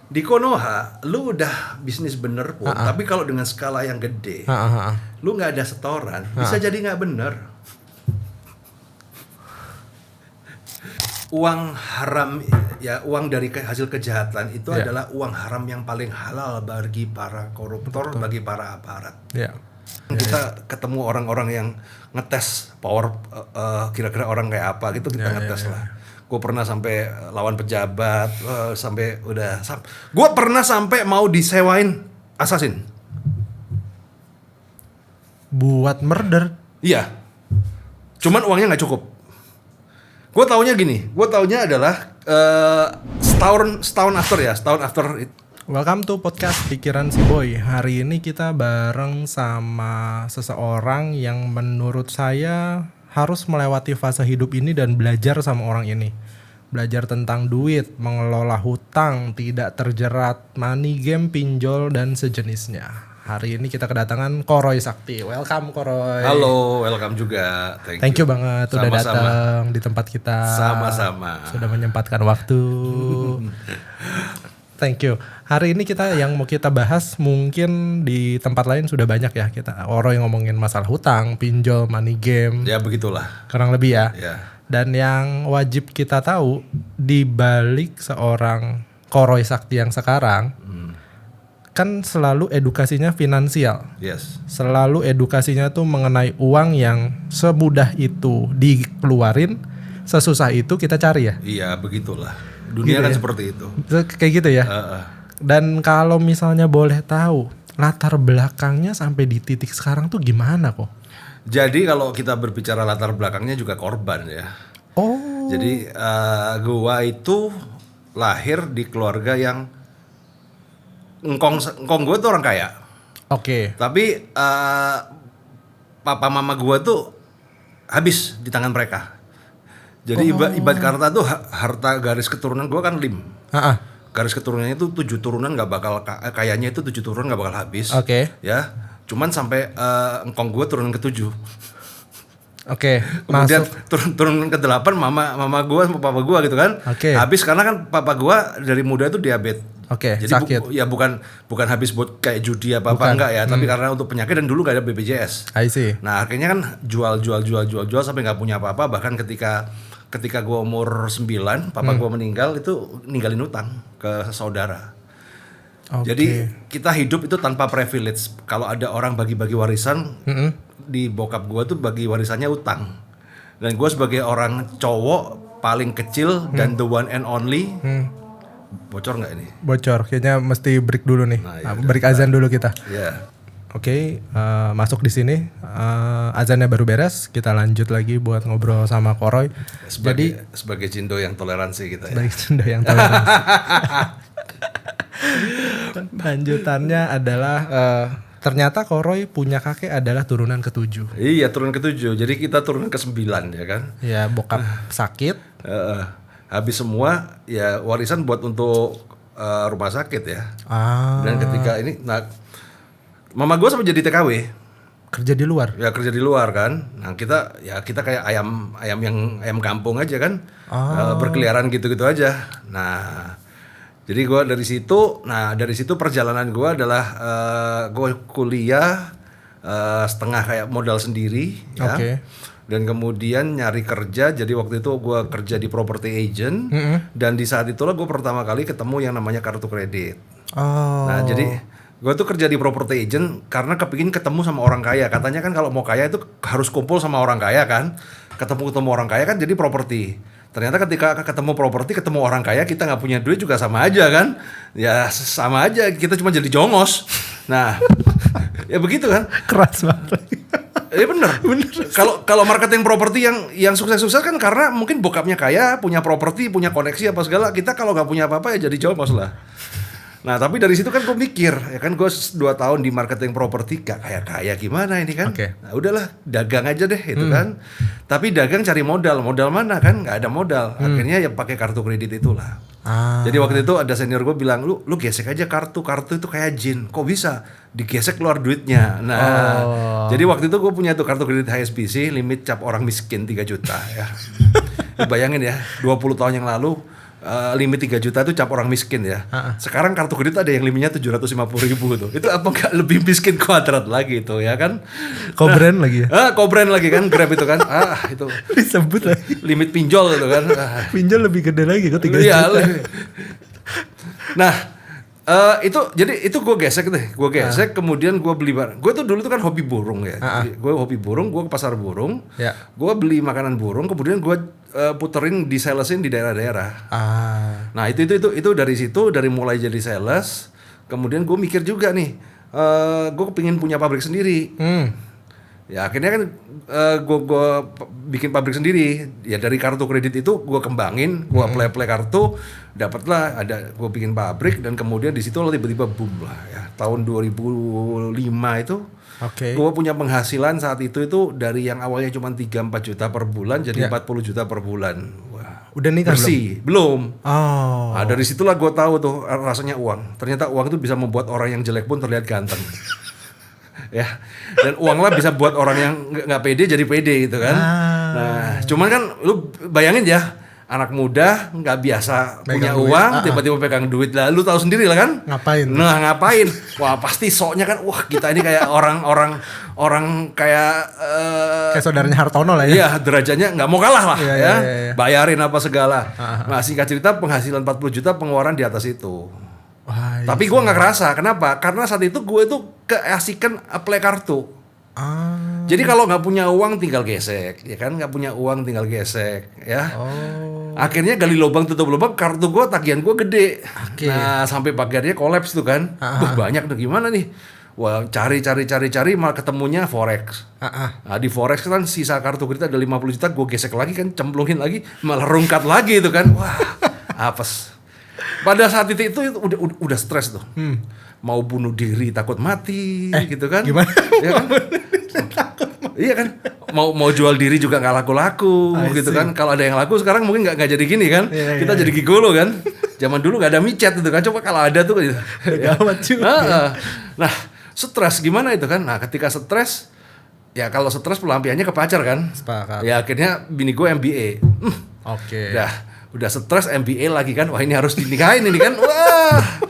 Di Konoha, lu udah bisnis bener pun, tapi kalau dengan skala yang gede, lu nggak ada setoran, bisa jadi nggak bener. Uang haram, ya uang dari hasil kejahatan itu adalah uang haram yang paling halal bagi para koruptor, bagi para aparat. Kita ketemu orang-orang yang ngetes power, kira-kira orang kayak apa gitu, kita ngetes lah. Gue pernah sampai lawan pejabat, sampai udah, gue pernah sampai mau disewain assassin. Buat murder? Iya. Cuman uangnya nggak cukup. Gue taunya gini, gue taunya adalah setahun after. Welcome to podcast Pikiran Si Boy. Hari ini kita bareng sama seseorang yang menurut saya harus melewati fase hidup ini dan belajar sama orang ini. Belajar tentang duit, mengelola hutang, tidak terjerat money game, pinjol, dan sejenisnya. Hari ini kita kedatangan Koroy Sakti. Welcome Koroy. Halo, welcome juga. Thank you banget udah datang di tempat kita. Sama-sama. Sudah menyempatkan waktu. Thank you. Hari ini yang mau kita bahas mungkin di tempat lain sudah banyak ya. Orang yang ngomongin masalah hutang, pinjol, money game. Ya begitulah. Kurang lebih ya. Dan yang wajib kita tahu di balik seorang Koroy Sakti yang sekarang kan selalu edukasinya finansial. Yes. Selalu edukasinya tuh mengenai uang yang semudah itu dikeluarin, sesusah itu kita cari ya. Iya, begitulah. Dunia gitu kan ya? Seperti itu. Kayak gitu ya. Dan kalau misalnya boleh tahu latar belakangnya sampai di titik sekarang tuh gimana kok? Jadi kalau kita berbicara latar belakangnya juga korban ya. Oh. Jadi gua itu lahir di keluarga yang engkong gue tuh orang kaya. Oke. Tapi papa mama gua tuh habis di tangan mereka. Jadi ibarat kata tuh harta garis keturunan gue kan 5. Garis keturunannya itu 7 turunan nggak bakal kayaknya itu 7 turunan nggak bakal habis. Oke. Ya, cuman sampai engkong gue turunan ke-7. Oke. Kemudian turunan ke-8 mama gue sama papa gue gitu kan. Habis karena kan papa gue dari muda itu diabetes. Jadi sakit. Bukan habis buat kayak judi apa enggak ya, tapi karena untuk penyakit dan dulu gak ada BPJS. I see. Nah, akhirnya kan jual sampai nggak punya apa-apa, bahkan ketika gue umur 9, papa gue meninggal itu ninggalin utang ke saudara. Jadi kita hidup itu tanpa privilege. Kalau ada orang bagi-bagi warisan, di bokap gue tuh bagi warisannya utang. Dan gue sebagai orang cowok paling kecil dan the one and only. Bocor nggak ini? Bocor, kayaknya mesti break dulu nih. Break azan dulu kita. Oke, masuk di sini. Azannya baru beres, kita lanjut lagi buat ngobrol sama Koroy. Sebagai cindo yang toleransi kita ya. Sebagai cindo yang toleransi. Lanjutannya adalah ternyata Koroy punya kakek adalah turunan ke-7. Iya, turunan ke-7. Jadi kita turunan ke-9 ya kan. Ya, bokap sakit. Habis semua ya warisan buat untuk rumah sakit ya. Dan ketika ini mama gue sampai jadi TKW. Kerja di luar. Ya kerja di luar kan. Nah kita kayak ayam kampung aja kan. Berkeliaran gitu-gitu aja. Nah jadi gue dari situ perjalanan gue adalah gue kuliah setengah kayak modal sendiri ya. Dan kemudian nyari kerja. Jadi waktu itu gue kerja di property agent. Dan di saat itulah gue pertama kali ketemu yang namanya kartu kredit. Nah jadi gue tuh kerja di property agent karena kepingin ketemu sama orang kaya. Katanya kan kalau mau kaya itu harus kumpul sama orang kaya kan. Ketemu orang kaya kan jadi properti. Ternyata ketika ketemu properti, ketemu orang kaya, kita nggak punya duit juga sama aja kan. Ya sama aja, kita cuma jadi jongos. Nah ya begitu kan. Keras banget. Iya bener. Kalau marketing properti yang sukses kan karena mungkin bokapnya kaya, punya properti, punya koneksi apa segala. Kita kalau nggak punya apa-apa ya jadi jongos lah. Nah tapi dari situ kan gue mikir, ya kan gue 2 tahun di marketing properti gak kaya gimana ini kan. Nah udahlah dagang aja deh itu kan. Tapi dagang cari modal mana kan nggak ada modal. Akhirnya ya pakai kartu kredit itulah. Jadi waktu itu ada senior gue bilang lu gesek aja kartu itu kayak jin. Kok bisa digesek keluar duitnya. Nah jadi waktu itu gue punya tuh kartu kredit HSBC limit cap orang miskin 3 juta ya. Bayangin ya 20 tahun yang lalu limit 3 juta itu cap orang miskin ya. Sekarang kartu kredit ada yang limitnya 750.000 tuh. Itu apa nggak lebih miskin kuadrat lagi itu ya kan? Kobren lagi ya? Kobren lagi kan, Grab itu kan. Itu Disebut lagi. limit pinjol gitu kan. Pinjol lebih gede lagi kok 3 Iya, juta. Nah, itu gue gesek deh. Gue gesek kemudian gue beli barang. Gue tuh dulu tuh kan hobi burung ya. Gue hobi burung, gue ke pasar burung. Ya. Gue beli makanan burung, kemudian gue puterin di salesin di daerah-daerah. Nah, itu dari situ, dari mulai jadi sales, kemudian gue mikir juga nih, gue kepingin punya pabrik sendiri. Ya akhirnya kan gue bikin pabrik sendiri. Ya dari kartu kredit itu gue kembangin, gue apply kartu, dapatlah ada gue bikin pabrik dan kemudian di situ tiba-tiba boom lah ya. Tahun 2005 itu gue punya penghasilan saat itu dari yang awalnya cuma 3-4 juta per bulan jadi 40 juta per bulan. Wah. Udah nikah bersih? Belum. Oh. Nah, dari situlah gue tahu tuh rasanya uang. Ternyata uang itu bisa membuat orang yang jelek pun terlihat ganteng. Ya, dan uang lah bisa buat orang yang nggak pede jadi pede gitu kan. Nah, cuman kan lu bayangin ya, anak muda nggak biasa punya uang, tiba-tiba pegang duit lah, lu tahu sendiri lah kan. Ngapain? Nah, ngapain? Wah, pasti soknya kan, wah kita ini kayak orang kayak kayak saudaranya Hartono lah ya. Iya, derajatnya nggak mau kalah lah Iya. Bayarin apa segala. Nah, singkat cerita penghasilan 40 juta pengeluaran di atas itu. Wah, Tapi gue nggak kerasa, kenapa? Karena saat itu gue tuh keasikan apply kartu. Jadi kalau nggak punya uang tinggal gesek, ya kan? Nggak punya uang tinggal gesek, ya. Akhirnya gali lubang tutup lubang, kartu gue tagihan gue gede. Nah sampai pagarnya kolaps tuh kan. Banyak tuh gimana nih? Wah cari, malah ketemunya forex. Nah, di forex kan sisa kartu kredit ada 50 juta, gue gesek lagi kan, cemplungin lagi, malah rungkat lagi itu kan. Wah apes. Pada saat itu udah stres tuh. Mau bunuh diri takut mati gitu kan. Gimana? Ya kan? Iya kan? Mau jual diri juga nggak laku-laku gitu kan. Kalau ada yang laku sekarang mungkin nggak jadi gini kan. Kita jadi gigolo kan. Zaman dulu nggak ada micet itu kan. Coba kalau ada tuh gitu. Gawat juga. Nah, stres gimana itu kan? Nah, ketika stres ya kalau stres pelampiannya ke pacar kan. Sepakat. Ya akhirnya bini gue MBA. Udah stres MBA lagi kan. Wah, ini harus dinikahin ini kan. Wah.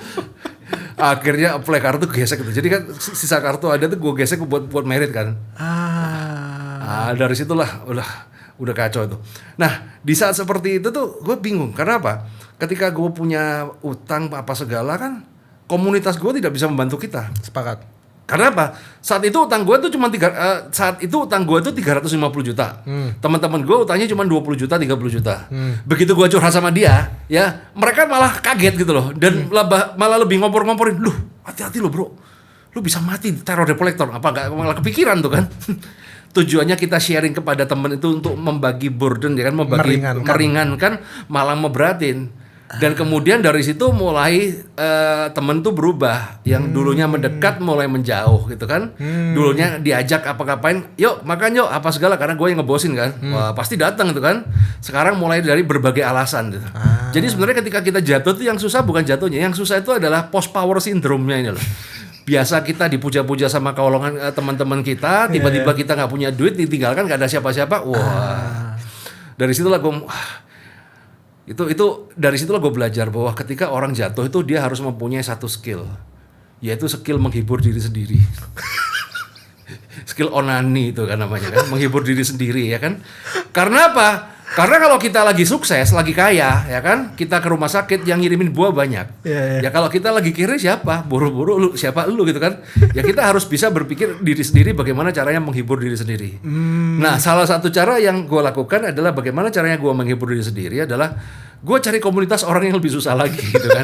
Akhirnya apply kartu gesek gitu. Jadi kan sisa kartu ada tuh gue gesek buat merit kan. Dari situlah udah kacau itu. Nah, di saat seperti itu tuh gue bingung. Karena apa? Ketika gue punya utang apa segala kan, komunitas gue tidak bisa membantu kita. Sepakat. Karena apa? Saat itu utang gue tuh cuma 350 juta. Teman-teman gue utangnya cuma 20 juta, 30 juta. Begitu gue curhat sama dia, ya mereka malah kaget gitu loh. Dan malah lebih ngompor-ngomporin, "Loh, hati-hati lo bro. Lu bisa mati teror debt collector." Apa gak malah kepikiran tuh kan? Tujuannya kita sharing kepada teman itu untuk membagi burden ya kan, meringankan malah memberatin. Dan kemudian dari situ mulai temen tuh berubah. Yang dulunya mendekat mulai menjauh gitu kan. Dulunya diajak apa-ngapain, yuk makan yuk apa segala, karena gue yang ngebosin kan. Wah pasti datang gitu kan. Sekarang mulai dari berbagai alasan gitu. Jadi sebenarnya ketika kita jatuh tuh yang susah bukan jatuhnya. Yang susah itu adalah post power syndrome-nya ini loh. Biasa kita dipuja-puja sama kaulongan teman-teman kita, tiba-tiba kita nggak punya duit, ditinggalkan, nggak ada siapa-siapa. Wah, dari situlah gue itu dari situlah gue belajar bahwa ketika orang jatuh itu dia harus mempunyai satu skill, yaitu skill menghibur diri sendiri. Skill onani itu kan namanya kan, menghibur diri sendiri ya kan. Karena apa? Karena kalau kita lagi sukses, lagi kaya, ya kan, kita ke rumah sakit yang ngirimin buah banyak. Ya kalau kita lagi kiri siapa? Buru-buru lu, siapa lu gitu kan? Ya kita harus bisa berpikir diri sendiri bagaimana caranya menghibur diri sendiri. Nah, salah satu cara yang gue lakukan adalah bagaimana caranya gue menghibur diri sendiri adalah gue cari komunitas orang yang lebih susah lagi gitu kan.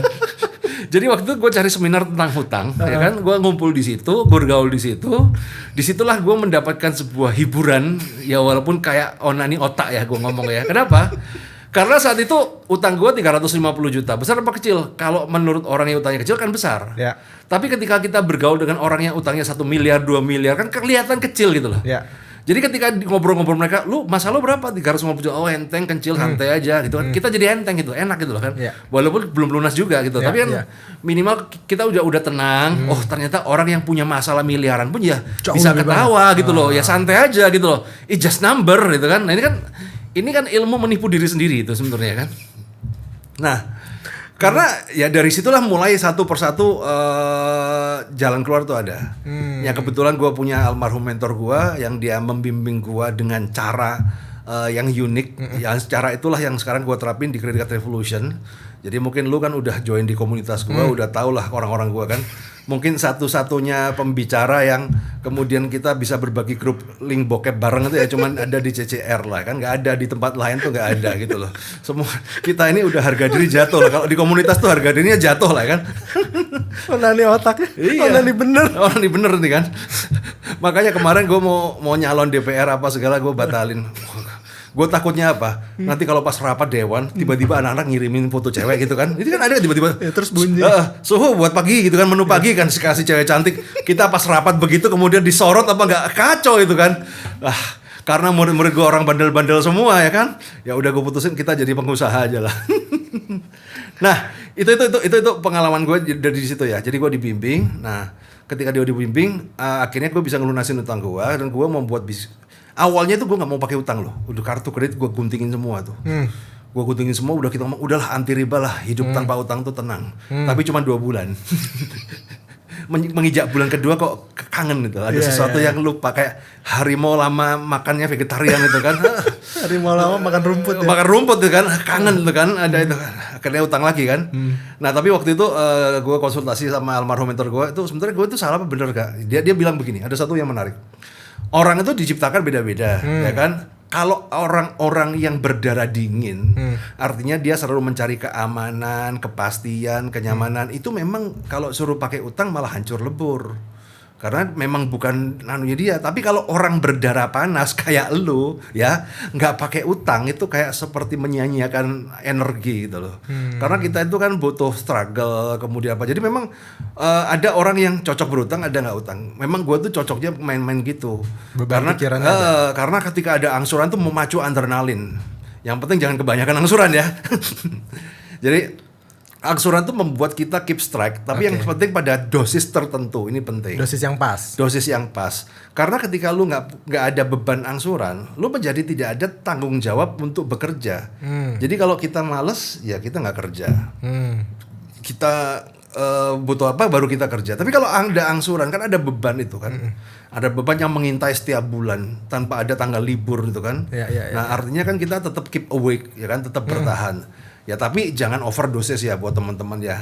Jadi waktu itu gue cari seminar tentang hutang, ya kan, gue ngumpul di situ, bergaul di situ, disitulah gue mendapatkan sebuah hiburan, ya walaupun kayak onani otak ya gue ngomong ya. Kenapa? Karena saat itu utang gue 350 juta, besar apa kecil? Kalau menurut orang yang utangnya kecil kan besar. Ya. Tapi ketika kita bergaul dengan orang yang utangnya 1 miliar, 2 miliar kan kelihatan kecil gitu loh. Ya. Jadi ketika ngobrol-ngobrol mereka, lu masalah lu berapa? 350 juta. Oh enteng, kecil, santai aja gitu kan. Kita jadi enteng gitu, enak gitu loh kan. Walaupun belum lunas juga gitu. Tapi kan minimal kita udah tenang. Oh ternyata orang yang punya masalah miliaran pun ya jauh bisa ketawa gitu loh. Ya santai aja gitu loh. It's just number gitu kan. Nah ini kan ilmu menipu diri sendiri itu sebenarnya kan. Nah, karena ya dari situlah mulai satu persatu jalan keluar tuh ada. Ya kebetulan gue punya almarhum mentor gue yang dia membimbing gue dengan cara yang unik. Yang cara itulah yang sekarang gue terapin di Credit Card Revolution. Jadi mungkin lu kan udah join di komunitas gue, udah tau lah orang-orang gue kan. Mungkin satu-satunya pembicara yang kemudian kita bisa berbagi grup link bokep bareng itu ya cuman ada di CCR lah kan, nggak ada di tempat lain tuh nggak ada gitu loh. Semua kita ini udah harga diri jatuh lah, kalau di komunitas tuh harga dirinya jatuh lah kan. Onani otaknya, onani bener. Onani bener nih kan. Makanya kemarin gue mau nyalon DPR apa segala gue batalin. Gue takutnya apa? Nanti kalau pas rapat dewan, tiba-tiba anak-anak ngirimin foto cewek gitu kan. Itu kan ada tiba-tiba. Ya, terus bunyi. Suhu buat pagi gitu kan, menu pagi kan kasih cewek cantik. Kita pas rapat begitu kemudian disorot apa enggak, kacau itu kan. Karena murid-murid gue orang bandel-bandel semua ya kan. Ya udah gue putusin kita jadi pengusaha aja lah. Nah, itu pengalaman gue dari situ ya. Jadi gue dibimbing. Nah, ketika dia dibimbing, akhirnya gue bisa ngelunasin utang gue dan gue membuat bisnis. Awalnya tuh gue nggak mau pakai utang loh, udah kartu kredit gue guntingin semua tuh, gue guntingin semua, udah kita ngomong udahlah anti riba lah, hidup tanpa utang tuh tenang, tapi cuma 2 bulan, mengijak bulan kedua kok kangen gitu, ada sesuatu yang lupa kayak harimau lama makannya vegetarian itu kan, harimau lama makan rumput, makan rumput itu kan, kangen itu kan, ada itu kan, akhirnya utang lagi kan, nah tapi waktu itu gue konsultasi sama almarhum mentor gue, itu sebenarnya gue itu salah apa bener gak, dia bilang begini, ada satu yang menarik. Orang itu diciptakan beda-beda, ya kan? Kalau orang-orang yang berdarah dingin, artinya dia selalu mencari keamanan, kepastian, kenyamanan. Itu memang kalau suruh pakai utang malah hancur lebur. Karena memang bukan nanunya dia. Tapi kalau orang berdarah panas kayak lu, ya nggak pakai utang itu kayak seperti menyia-nyiakan energi gitu loh. Karena kita itu kan butuh struggle, kemudian apa. Jadi memang ada orang yang cocok berutang, ada nggak utang. Memang gue tuh cocoknya main-main gitu. Karena ketika ada angsuran tuh memacu adrenalin. Yang penting jangan kebanyakan angsuran ya. Jadi angsuran tuh membuat kita keep strike, tapi yang penting pada dosis tertentu, ini penting. Dosis yang pas. Dosis yang pas. Karena ketika lu nggak ada beban angsuran, lu menjadi tidak ada tanggung jawab untuk bekerja. Jadi kalau kita males, ya kita nggak kerja. Kita butuh apa baru kita kerja. Tapi kalau ada angsuran kan ada beban itu kan. Ada beban yang mengintai setiap bulan tanpa ada tanggal libur itu kan. Nah artinya kan kita tetap keep awake ya kan, tetap bertahan. Ya tapi jangan overdosis ya buat teman-teman ya.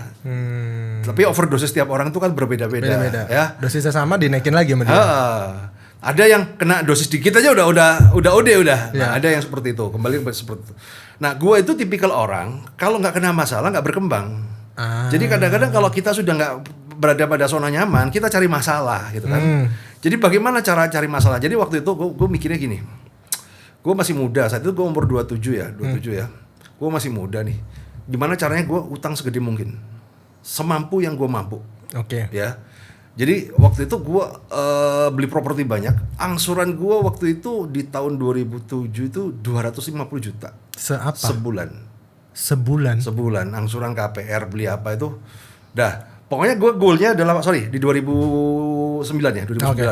Tapi overdosis setiap orang itu kan berbeda-beda. Ya. Dosisnya sama dinaikin lagi sama dia. Ada yang kena dosis dikit aja udah. Nah, ada yang seperti itu. Kembali seperti itu. Nah, gue itu tipikal orang kalau nggak kena masalah nggak berkembang. Jadi kadang-kadang kalau kita sudah nggak berada pada zona nyaman, kita cari masalah gitu kan. Jadi bagaimana cara cari masalah? Jadi waktu itu gue mikirnya gini. Gue masih muda, saat itu gue umur 27 ya. Gue masih muda nih. Gimana caranya gue utang segede mungkin, semampu yang gue mampu. Ya. Jadi waktu itu gue beli properti banyak. Angsuran gue waktu itu di tahun 2007 itu 250 juta. Seapa? Sebulan. Angsuran KPR beli apa itu. Dah. Pokoknya gue goalnya adalah di 2009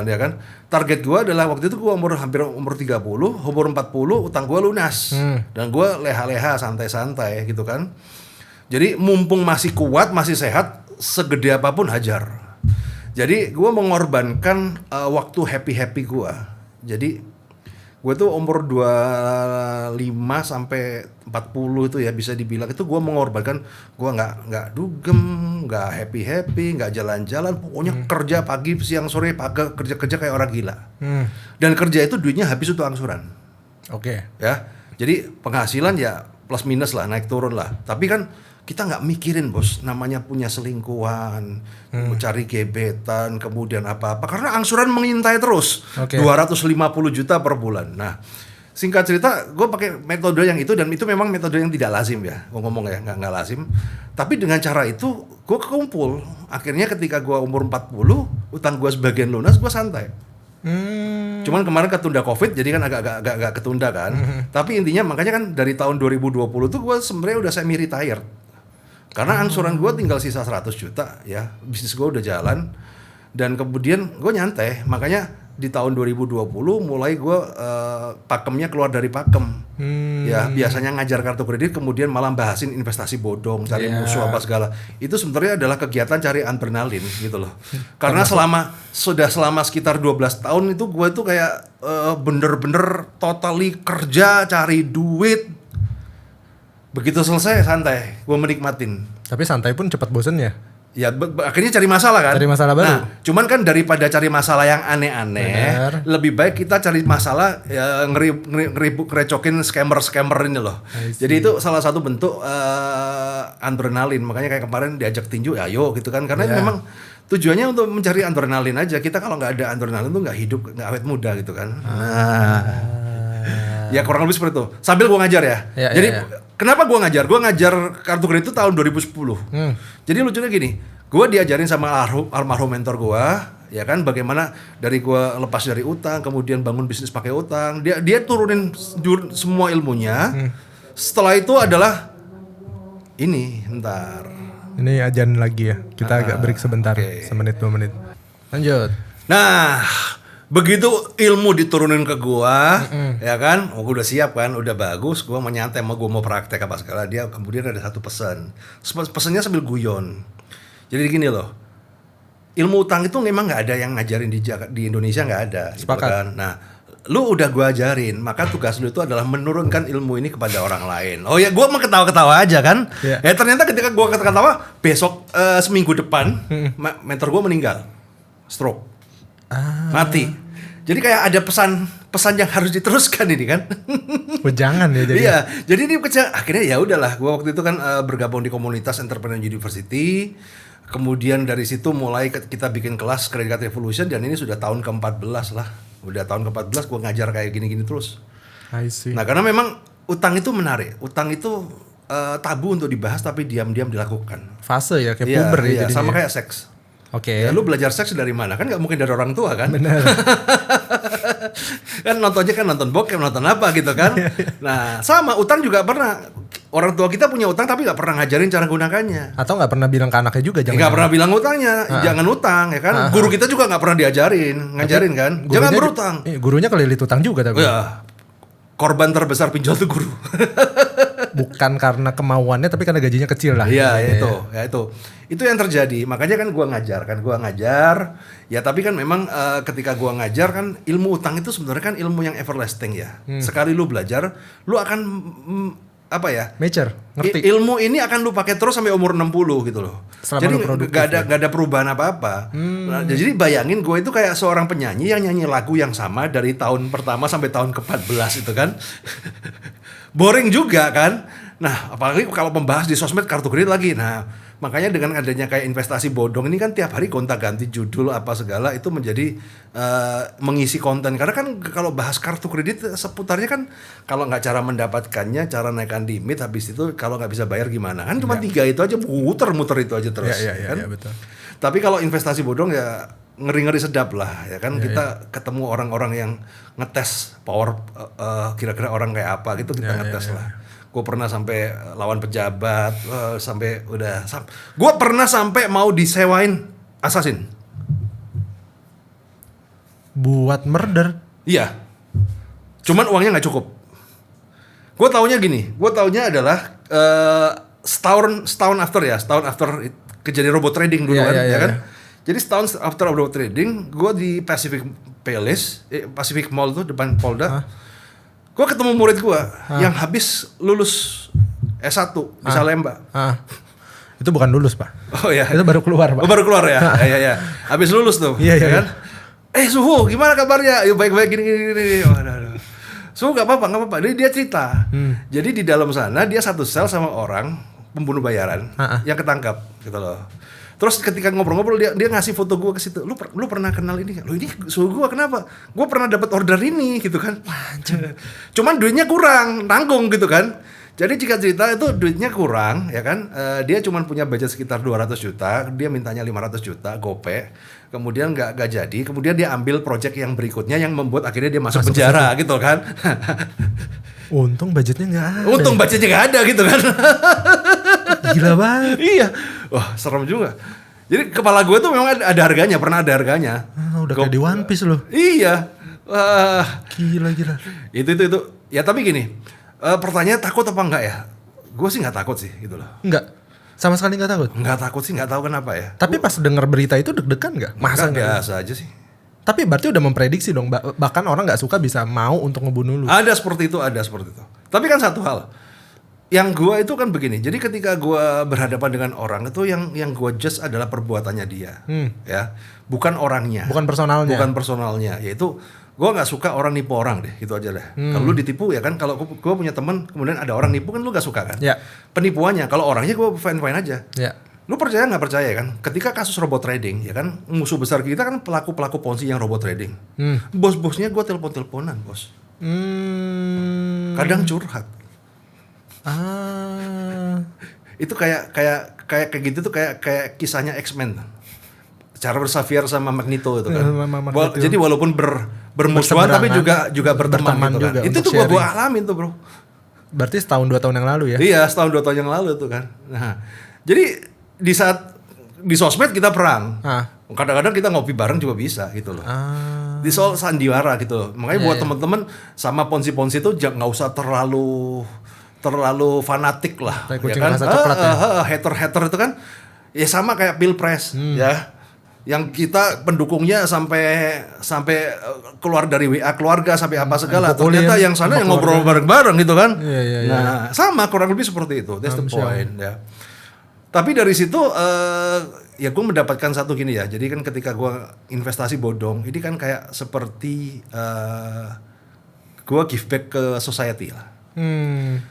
ya kan. Target gue adalah waktu itu gue hampir umur 30, umur 40 utang gue lunas. Dan gue leha-leha santai-santai gitu kan. Jadi mumpung masih kuat, masih sehat, segede apapun hajar. Jadi gue mengorbankan waktu happy-happy gue. Jadi gue tuh umur 25 sampai 40 itu ya bisa dibilang itu gue mengorbankan, gue nggak dugem, nggak happy, nggak jalan-jalan, pokoknya kerja pagi siang sore kerja kayak orang gila. Dan kerja itu duitnya habis untuk angsuran. Ya, jadi penghasilan ya plus minus lah, naik turun lah. Tapi kan kita nggak mikirin bos, namanya punya selingkuhan, cari gebetan, kemudian apa-apa. Karena angsuran mengintai terus, 250 juta per bulan. Nah, singkat cerita, gue pakai metode yang itu dan itu memang metode yang tidak lazim ya, gue ngomong ya, nggak lazim. Tapi dengan cara itu, gue kekumpul. Akhirnya ketika gue umur 40, utang gue sebagian lunas, gue santai. Cuman kemarin ketunda COVID, jadi kan agak ketunda kan. Tapi intinya makanya kan dari tahun 2020 tuh gue sebenarnya udah semi retired. Karena angsuran gue tinggal sisa 100 juta ya, bisnis gue udah jalan dan kemudian gue nyantai, makanya di tahun 2020 mulai gue pakemnya keluar dari pakem. Ya biasanya ngajar kartu kredit kemudian malah bahasin investasi bodong, cari musuh apa segala. Itu sebenarnya adalah kegiatan cari adrenalin gitu loh. Karena selama sekitar 12 tahun itu gue tuh kayak bener-bener totally kerja cari duit. Begitu selesai santai, gue menikmatin. Tapi santai pun cepat bosen ya. Ya akhirnya cari masalah kan. Cari masalah baru. Nah, cuman kan daripada cari masalah yang aneh-aneh, lebih baik kita cari masalah ya ngerecokin scammer ini loh. Jadi itu salah satu bentuk adrenalin. Makanya kayak kemarin diajak tinju, ya ayo gitu kan. Karena memang tujuannya untuk mencari adrenalin aja. Kita kalau nggak ada adrenalin tuh nggak hidup, nggak awet muda gitu kan. Ya kurang lebih seperti itu. Sambil gua ngajar ya. Jadi kenapa gua ngajar? Gua ngajar kartu kredit itu tahun 2010. Jadi lucunya gini, gua diajarin sama almarhum mentor gua, ya kan, bagaimana dari gua lepas dari utang, kemudian bangun bisnis pakai utang. Dia turunin semua ilmunya. Setelah itu adalah ini, Ini ajan lagi ya. Kita agak break sebentar, semenit 2 menit. Lanjut. Nah, begitu ilmu diturunin ke gua, ya kan, gua udah siap kan, udah bagus, gua mau nyantai, gua mau praktek apa segala. Dia kemudian ada satu pesan, pesannya sambil guyon. Jadi gini loh, ilmu utang itu memang nggak ada yang ngajarin di Indonesia, nggak ada. Sepakat. Gitu kan? Nah, lu udah gua ajarin, maka tugas lu itu adalah menurunkan ilmu ini kepada orang lain. Oh ya, gua mau ketawa-ketawa aja kan. Ternyata ketika gua ketawa, besok seminggu depan mentor gua meninggal, stroke. Mati. Jadi kayak ada pesan yang harus diteruskan ini kan. Oh, jangan ya jadi. Iya, jadi ini akhirnya ya udahlah. Gua waktu itu kan bergabung di komunitas Entrepreneur University. Kemudian dari situ mulai kita bikin kelas Credit Card Revolution dan ini sudah tahun ke-14 lah. Udah tahun ke-14 gua ngajar kayak gini-gini terus. I see. Nah, karena memang utang itu menarik. Utang itu tabu untuk dibahas tapi diam-diam dilakukan. Fase ya, kayak puber ya. Sama kayak seks. Oke. Ya, lu belajar seks dari mana? Kan nggak mungkin dari orang tua kan? Benar. Kan nontonnya kan nonton bokep, nonton apa gitu kan? Nah, sama utang juga pernah. Orang tua kita punya utang tapi nggak pernah ngajarin cara gunakannya. Atau nggak pernah bilang ke anaknya juga, nggak pernah bilang utangnya, jangan utang ya kan? Guru kita juga nggak pernah ngajarin kan? Jangan berutang. Gurunya kelilit utang juga tapi. Ya, korban terbesar pinjol itu guru. Bukan karena kemauannya tapi karena gajinya kecil lah. Iya, itu yang terjadi. Makanya kan gua ngajar. Ya tapi kan memang ketika gua ngajar kan ilmu utang itu sebenarnya kan ilmu yang everlasting ya. Sekali lu belajar, lu akan mature, ngerti. Ilmu ini akan lu pakai terus sampai umur 60 gitu loh. Jadi gak ada perubahan apa-apa. Nah, jadi bayangin gue itu kayak seorang penyanyi yang nyanyi lagu yang sama dari tahun pertama sampai tahun ke-14 itu kan. Boring juga kan. Nah, apalagi kalau membahas di sosmed kartu kredit lagi. Nah, makanya dengan adanya kayak investasi bodong ini kan tiap hari gonta-ganti judul apa segala itu menjadi mengisi konten. Karena kan kalau bahas kartu kredit seputarnya kan kalau nggak cara mendapatkannya, cara naikkan limit, habis itu kalau nggak bisa bayar gimana. Kan cuma 3 itu aja, muter-muter itu aja terus. Iya, kan? betul. Tapi kalau investasi bodong ya ngeri-ngeri sedap lah ya kan. Kita ketemu orang-orang yang ngetes power kira-kira orang kayak apa gitu, kita ngetes lah. Gue pernah sampai lawan pejabat, gue pernah sampai mau disewain assassin buat murder. Iya, cuman uangnya nggak cukup. Gue taunya adalah setahun after kejadian robot trading dulu kan. Jadi setahun after robot trading, gue di Pacific Palace, Pacific Mall tuh depan Polda. Gue ketemu murid gue yang habis lulus S1 di Salemba. Itu bukan lulus, Pak. Oh iya. Itu baru keluar, Pak. Oh, baru keluar ya? Iya. Habis lulus tuh. Iya kan? Suhu, gimana kabarnya? Yuk baik-baik gini. Waduh. Suhu gak apa-apa. Dia cerita. Jadi di dalam sana dia satu sel sama orang pembunuh bayaran yang ketangkap gitu loh. Terus ketika ngobrol-ngobrol dia ngasih foto gue ke situ. Lu pernah kenal ini kan? Lu ini suhu gue kenapa? Gue pernah dapat order ini gitu kan. Cuman duitnya kurang, nanggung gitu kan. Jadi jika cerita itu duitnya kurang ya kan. Dia cuman punya budget sekitar 200 juta, dia mintanya 500 juta gope. Kemudian enggak jadi. Kemudian dia ambil project yang berikutnya yang membuat akhirnya dia masuk penjara gitu kan. Untung budgetnya enggak ada. Untung budgetnya enggak ada gitu kan. Gila banget. Iya. Wah, serem juga. Jadi kepala gue tuh memang ada harganya, pernah ada harganya. Udah kayak di One Piece loh. Iya. Wah. Gila. Itu. Ya tapi gini, pertanyaan takut apa enggak ya? Gue sih nggak takut sih gitu loh. Enggak. Sama sekali nggak takut. Nggak takut sih, nggak tahu kenapa ya. Tapi pas denger berita itu deg-degan nggak? Masa nggak? Biasa aja sih. Tapi berarti udah memprediksi dong. Bahkan orang nggak suka bisa mau untuk ngebunuh lu. Ada seperti itu. Tapi kan satu hal. Yang gue itu kan begini, jadi ketika gue berhadapan dengan orang itu yang gue judge adalah perbuatannya dia, ya, bukan orangnya, bukan personalnya, yaitu gue nggak suka orang nipu orang deh, gitu aja deh. Kalau lu ditipu ya kan, kalau gue punya teman kemudian ada orang nipu kan lu nggak suka kan, ya. Penipuannya, kalau orangnya gue fine aja, ya. Lu percaya nggak percaya kan, ketika kasus robot trading ya kan, musuh besar kita kan pelaku Ponzi yang robot trading, bos-bosnya gue teleponan bos, kadang curhat. Itu kayak gitu tuh kayak kisahnya X-Men. Cara bersafiar sama Magneto itu kan. Jadi walaupun bermusuhan tapi juga berteman gitu kan. Itu tuh gua alamin tuh, Bro. Berarti setahun 2 tahun yang lalu ya? Iya, setahun 2 tahun yang lalu tuh kan. Nah, jadi di saat di sosmed kita perang. Kadang-kadang kita ngopi bareng juga bisa gitu loh. Di soal sandiwara gitu loh. Makanya buat teman-teman sama ponzi-ponzi itu nggak usah terlalu fanatik lah, ya kan? Hater itu kan, ya sama kayak pilpres, ya, yang kita pendukungnya sampai keluar dari WA keluarga sampai apa segala, ternyata yang sana yang ngobrol bareng-bareng gitu kan, nah sama kurang lebih seperti itu, that's the point, ya. Tapi dari situ, ya gue mendapatkan satu gini ya, jadi kan ketika gue investasi bodong, ini kan kayak seperti gue give back ke society lah.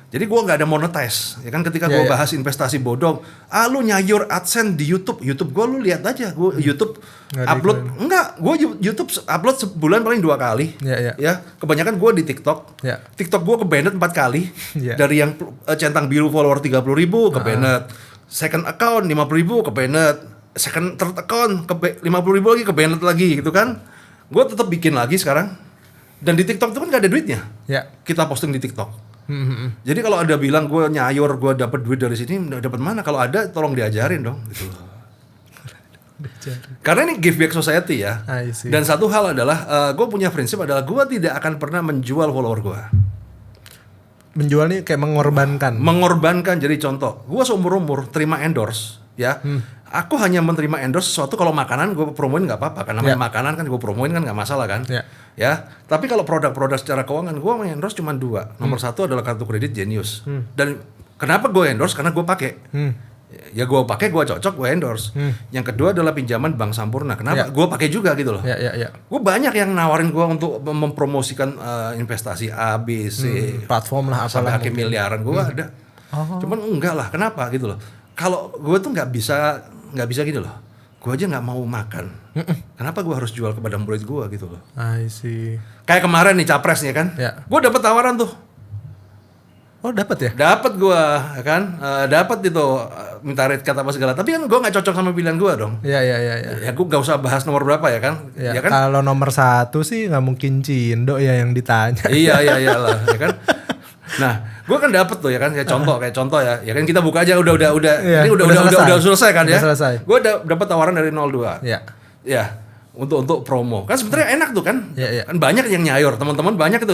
Jadi gue nggak ada monetize, ya kan ketika gue bahas investasi bodong, lu nyayur AdSense di YouTube gue lu lihat aja, gue YouTube upload YouTube upload sebulan paling 2 kali, ya kebanyakan gue di TikTok, TikTok gue ke-banned 4 kali, dari yang centang biru follower 30.000 ke-banned, second account 50.000 ke-banned, second third account 50.000 lagi ke-banned lagi gitu kan, gue tetap bikin lagi sekarang, dan di TikTok itu kan gak ada duitnya, kita posting di TikTok. Jadi kalau ada bilang gue nyayur, gue dapat duit dari sini, dapat mana? Kalau ada, tolong diajarin dong. Gitu. Karena ini give back society ya. Dan satu hal adalah, gue punya prinsip adalah gue tidak akan pernah menjual follower gue. Menjual nih kayak mengorbankan. Mengorbankan. Jadi contoh, gue seumur-umur terima endorse, ya. Aku hanya menerima endorse sesuatu kalau makanan gue promoin nggak apa-apa, karena makanan kan gue promoin kan nggak masalah kan, ya. Tapi kalau produk-produk secara keuangan gue endorse cuma 2. Nomor 1 adalah kartu kredit Genius. Dan kenapa gue endorse? Karena gue pakai. Ya gue pakai, gue cocok, gue endorse. Yang kedua adalah pinjaman Bank Sampurna. Kenapa? Gue pakai juga gitu loh. Gue banyak yang nawarin gue untuk mempromosikan investasi A, B, C, platform lah sampai akhir miliaran gue ada. Cuman enggak lah, kenapa gitu loh? Kalau gue tuh nggak bisa gitu loh. Gue aja nggak mau makan. Kenapa gue harus jual kepada murid gue gitu loh? I see. Kayak kemarin nih capres ya kan? Gue dapet tawaran tuh. Oh dapat ya? Dapat gue, ya kan? Dapat itu minta rate cut apa segala. Tapi kan gue nggak cocok sama pilihan gue dong. Iya. Ya gue nggak usah bahas nomor berapa ya kan? Ya kan? Kalau nomor 1 sih nggak mungkin Cindo ya yang ditanya. Iya lah, ya kan? Nah, gue kan dapet tuh ya kan, kayak contoh ya kan kita buka aja udah ini udah selesai kan ya. Gue dapet tawaran dari 02. Ya, untuk promo. Kan sebenarnya enak tuh kan. Kan banyak yang nyayur, teman-teman banyak itu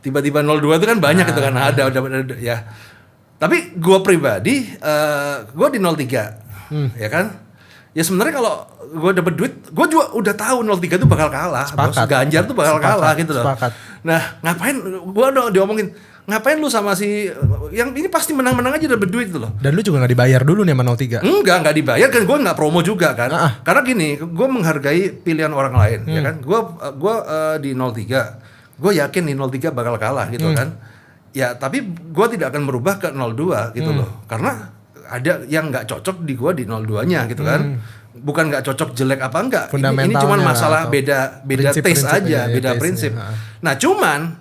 tiba-tiba 02 itu kan banyak itu kan ada ya. Tapi gue pribadi gue di 03. Ya kan? Ya sebenarnya kalau gue dapet duit, gue juga udah tahu 03 itu bakal kalah. Bos Ganjar tuh bakal kalah gitu loh. Nah, ngapain gue udah diomongin, ngapain lu sama si yang ini pasti menang-menang aja dapet duit gitu loh. Dan lu juga gak dibayar dulu nih sama 03? Enggak dibayar kan, gue gak promo juga kan. Karena gini, gue menghargai pilihan orang lain ya kan. Gue di 03, gue yakin di 03 bakal kalah gitu kan. Ya tapi gue tidak akan merubah ke 02 gitu loh. Karena ada yang gak cocok di gue di 02-nya gitu kan. Bukan gak cocok jelek apa enggak. Ini cuma masalah beda taste aja, beda prinsip. Nah cuman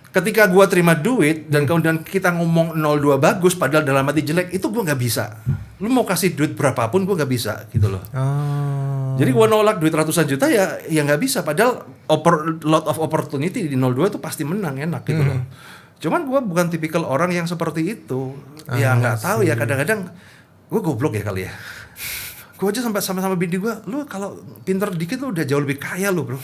ketika gue terima duit dan kemudian kita ngomong 02 bagus padahal dalam hati jelek, itu gue nggak bisa. Lu mau kasih duit berapapun gue nggak bisa gitu loh. Jadi gue nolak duit ratusan juta ya nggak bisa. Padahal lot of opportunity di 02 itu pasti menang enak gitu loh. Cuman gue bukan tipikal orang yang seperti itu. Ya nggak tahu ya, kadang-kadang gue goblok ya kali ya. Gue aja sampai sama bini gue, lu kalau pinter dikit lu udah jauh lebih kaya lu bro.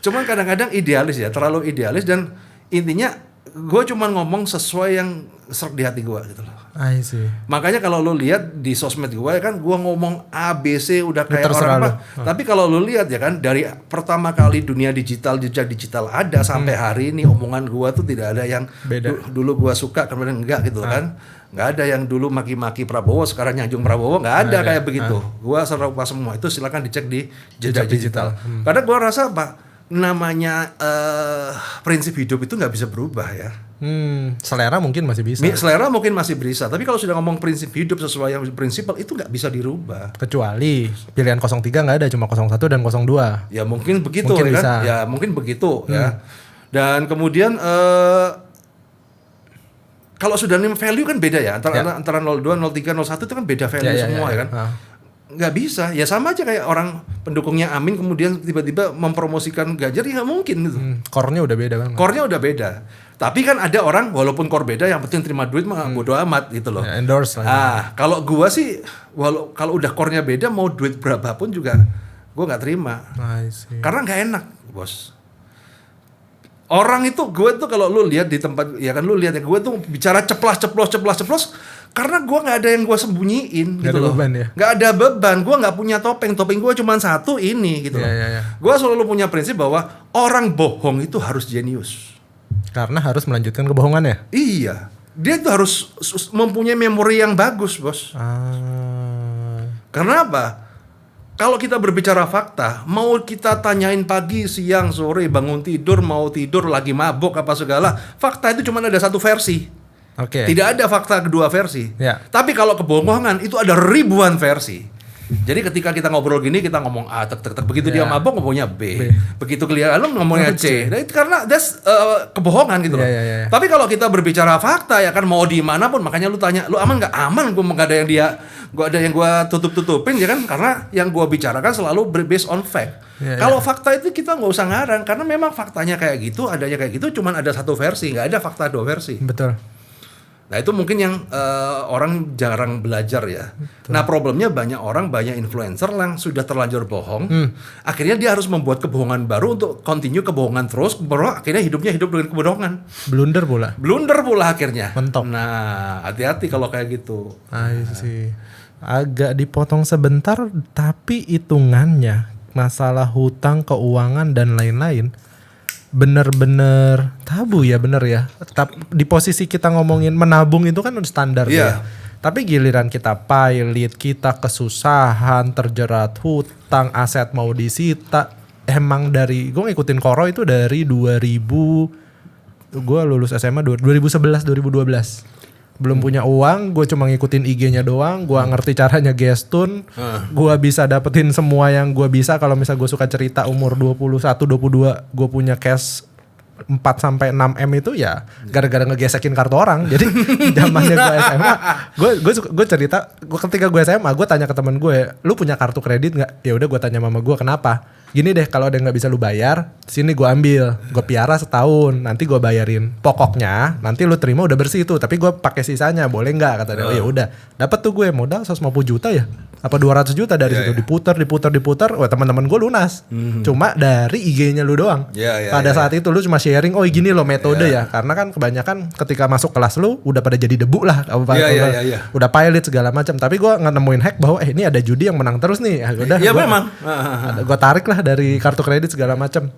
Cuman kadang-kadang idealis ya, terlalu idealis, dan intinya gue cuman ngomong sesuai yang serak di hati gue gitu loh. I see. Makanya kalau lu lihat di sosmed gue kan gue ngomong A, B, C udah kayak terserah orang apa. lu. Tapi kalau lu lihat ya kan, dari pertama kali dunia digital, jejak digital ada sampai hari ini, omongan gue tuh tidak ada yang Beda. dulu gue suka kemudian enggak gitu kan. Nggak ada yang dulu maki-maki Prabowo sekarang nyanjung Prabowo, nggak ada kayak begitu. Gua serupa semua. Itu silakan dicek di jejak digital. Karena gua rasa apa namanya prinsip hidup itu nggak bisa berubah ya. Selera mungkin masih bisa. Selera mungkin masih bisa, tapi kalau sudah ngomong prinsip hidup sesuai yang prinsipal itu nggak bisa dirubah. Kecuali pilihan 03 nggak ada, cuma 01 dan 02. Ya mungkin begitu Mungkin ya bisa. kan? Ya mungkin begitu ya. Dan kemudian kalau sudah name value kan beda ya, antara 02, 03, 01 itu kan beda value semua ya kan. Nggak bisa, ya sama aja kayak orang pendukungnya Amin kemudian tiba-tiba mempromosikan Ganjar, ya nggak mungkin gitu. Core-nya udah beda kan. Core-nya udah beda. Tapi kan ada orang walaupun core beda yang penting terima duit mah bodo amat gitu loh. Ya, endorse lah. Kalau gua sih kalau udah core-nya beda mau duit berapapun juga gua nggak terima. I see. Karena nggak enak, Bos. Orang itu gue tuh kalau lu lihat di tempat ya kan, lu lihat ya gue tuh bicara ceplos karena gue nggak ada yang gue sembunyiin gitu loh. Nggak ada beban, gue nggak punya topeng gue cuma satu ini gitu loh. Gue selalu punya prinsip bahwa orang bohong itu harus jenius. Karena harus melanjutkan kebohongannya. Iya, dia tuh harus mempunyai memori yang bagus, Bos. Karena apa? Kalau kita berbicara fakta, mau kita tanyain pagi, siang, sore, bangun tidur, mau tidur, lagi mabuk apa segala, fakta itu cuma ada satu versi. Tidak ada fakta kedua versi. Tapi kalau kebohongan itu ada ribuan versi. Jadi ketika kita ngobrol gini, kita ngomong A, begitu dia mabuk ngomongnya B. Begitu kelihatan ngomongnya C. Nah, itu karena that's kebohongan gitu loh. Tapi kalau kita berbicara fakta ya kan, mau di mana pun, makanya lu tanya, lu aman nggak? Aman, gue nggak ada yang gue tutup-tutupin ya kan, karena yang gue bicarakan selalu based on fact. Kalau fakta itu kita nggak usah ngarang, karena memang faktanya kayak gitu, adanya kayak gitu, cuman ada satu versi, nggak ada fakta dua versi. Betul. Nah itu mungkin yang orang jarang belajar ya. Nah problemnya banyak influencer yang sudah terlanjur bohong. Akhirnya dia harus membuat kebohongan baru untuk continue kebohongan terus. Baru akhirnya hidupnya hidup dengan kebohongan. Blunder pula akhirnya. Mentok. Nah hati-hati kalau kayak gitu. Sih. Agak dipotong sebentar, tapi hitungannya masalah hutang, keuangan dan lain-lain bener-bener tabu ya, bener ya. Di posisi kita ngomongin menabung itu kan udah standar ya. Tapi giliran kita pilot, kita kesusahan, terjerat hutang, aset mau disita. Emang dari gue ngikutin Koro itu dari 2000, gue lulus SMA 2011 2012. Belum punya uang, gue cuma ngikutin IG-nya doang, gue ngerti caranya gestun, gue bisa dapetin semua yang gue bisa. Kalau misalnya gue suka cerita umur 21, 22, gue punya cash 4-6 M itu ya gara-gara ngegesekin kartu orang. Jadi zamannya gue SMA, gue cerita, ketika gue SMA, gue tanya ke temen gue, lu punya kartu kredit nggak? Ya udah gue tanya mama gue, kenapa? Gini deh, kalau ada yang nggak bisa lu bayar, sini gue ambil, gue piara setahun, nanti gue bayarin. Pokoknya nanti lu terima udah bersih itu, tapi gue pakai sisanya, boleh nggak? Kata dia. Oh ya udah, dapat tuh gue modal 150 juta ya, apa 200 juta dari situ, diputar, wah teman-teman gue lunas. Cuma dari IG-nya lu doang. Pada saat itu lu cuma sharing, oh gini loh metode ya, karena kan kebanyakan ketika masuk kelas lu udah pada jadi debu lah, udah pilot segala macam. Tapi gue nggak nemuin hack bahwa ini ada judi yang menang terus nih. Udah, memang. Gue tarik lah dari kartu kredit segala macam.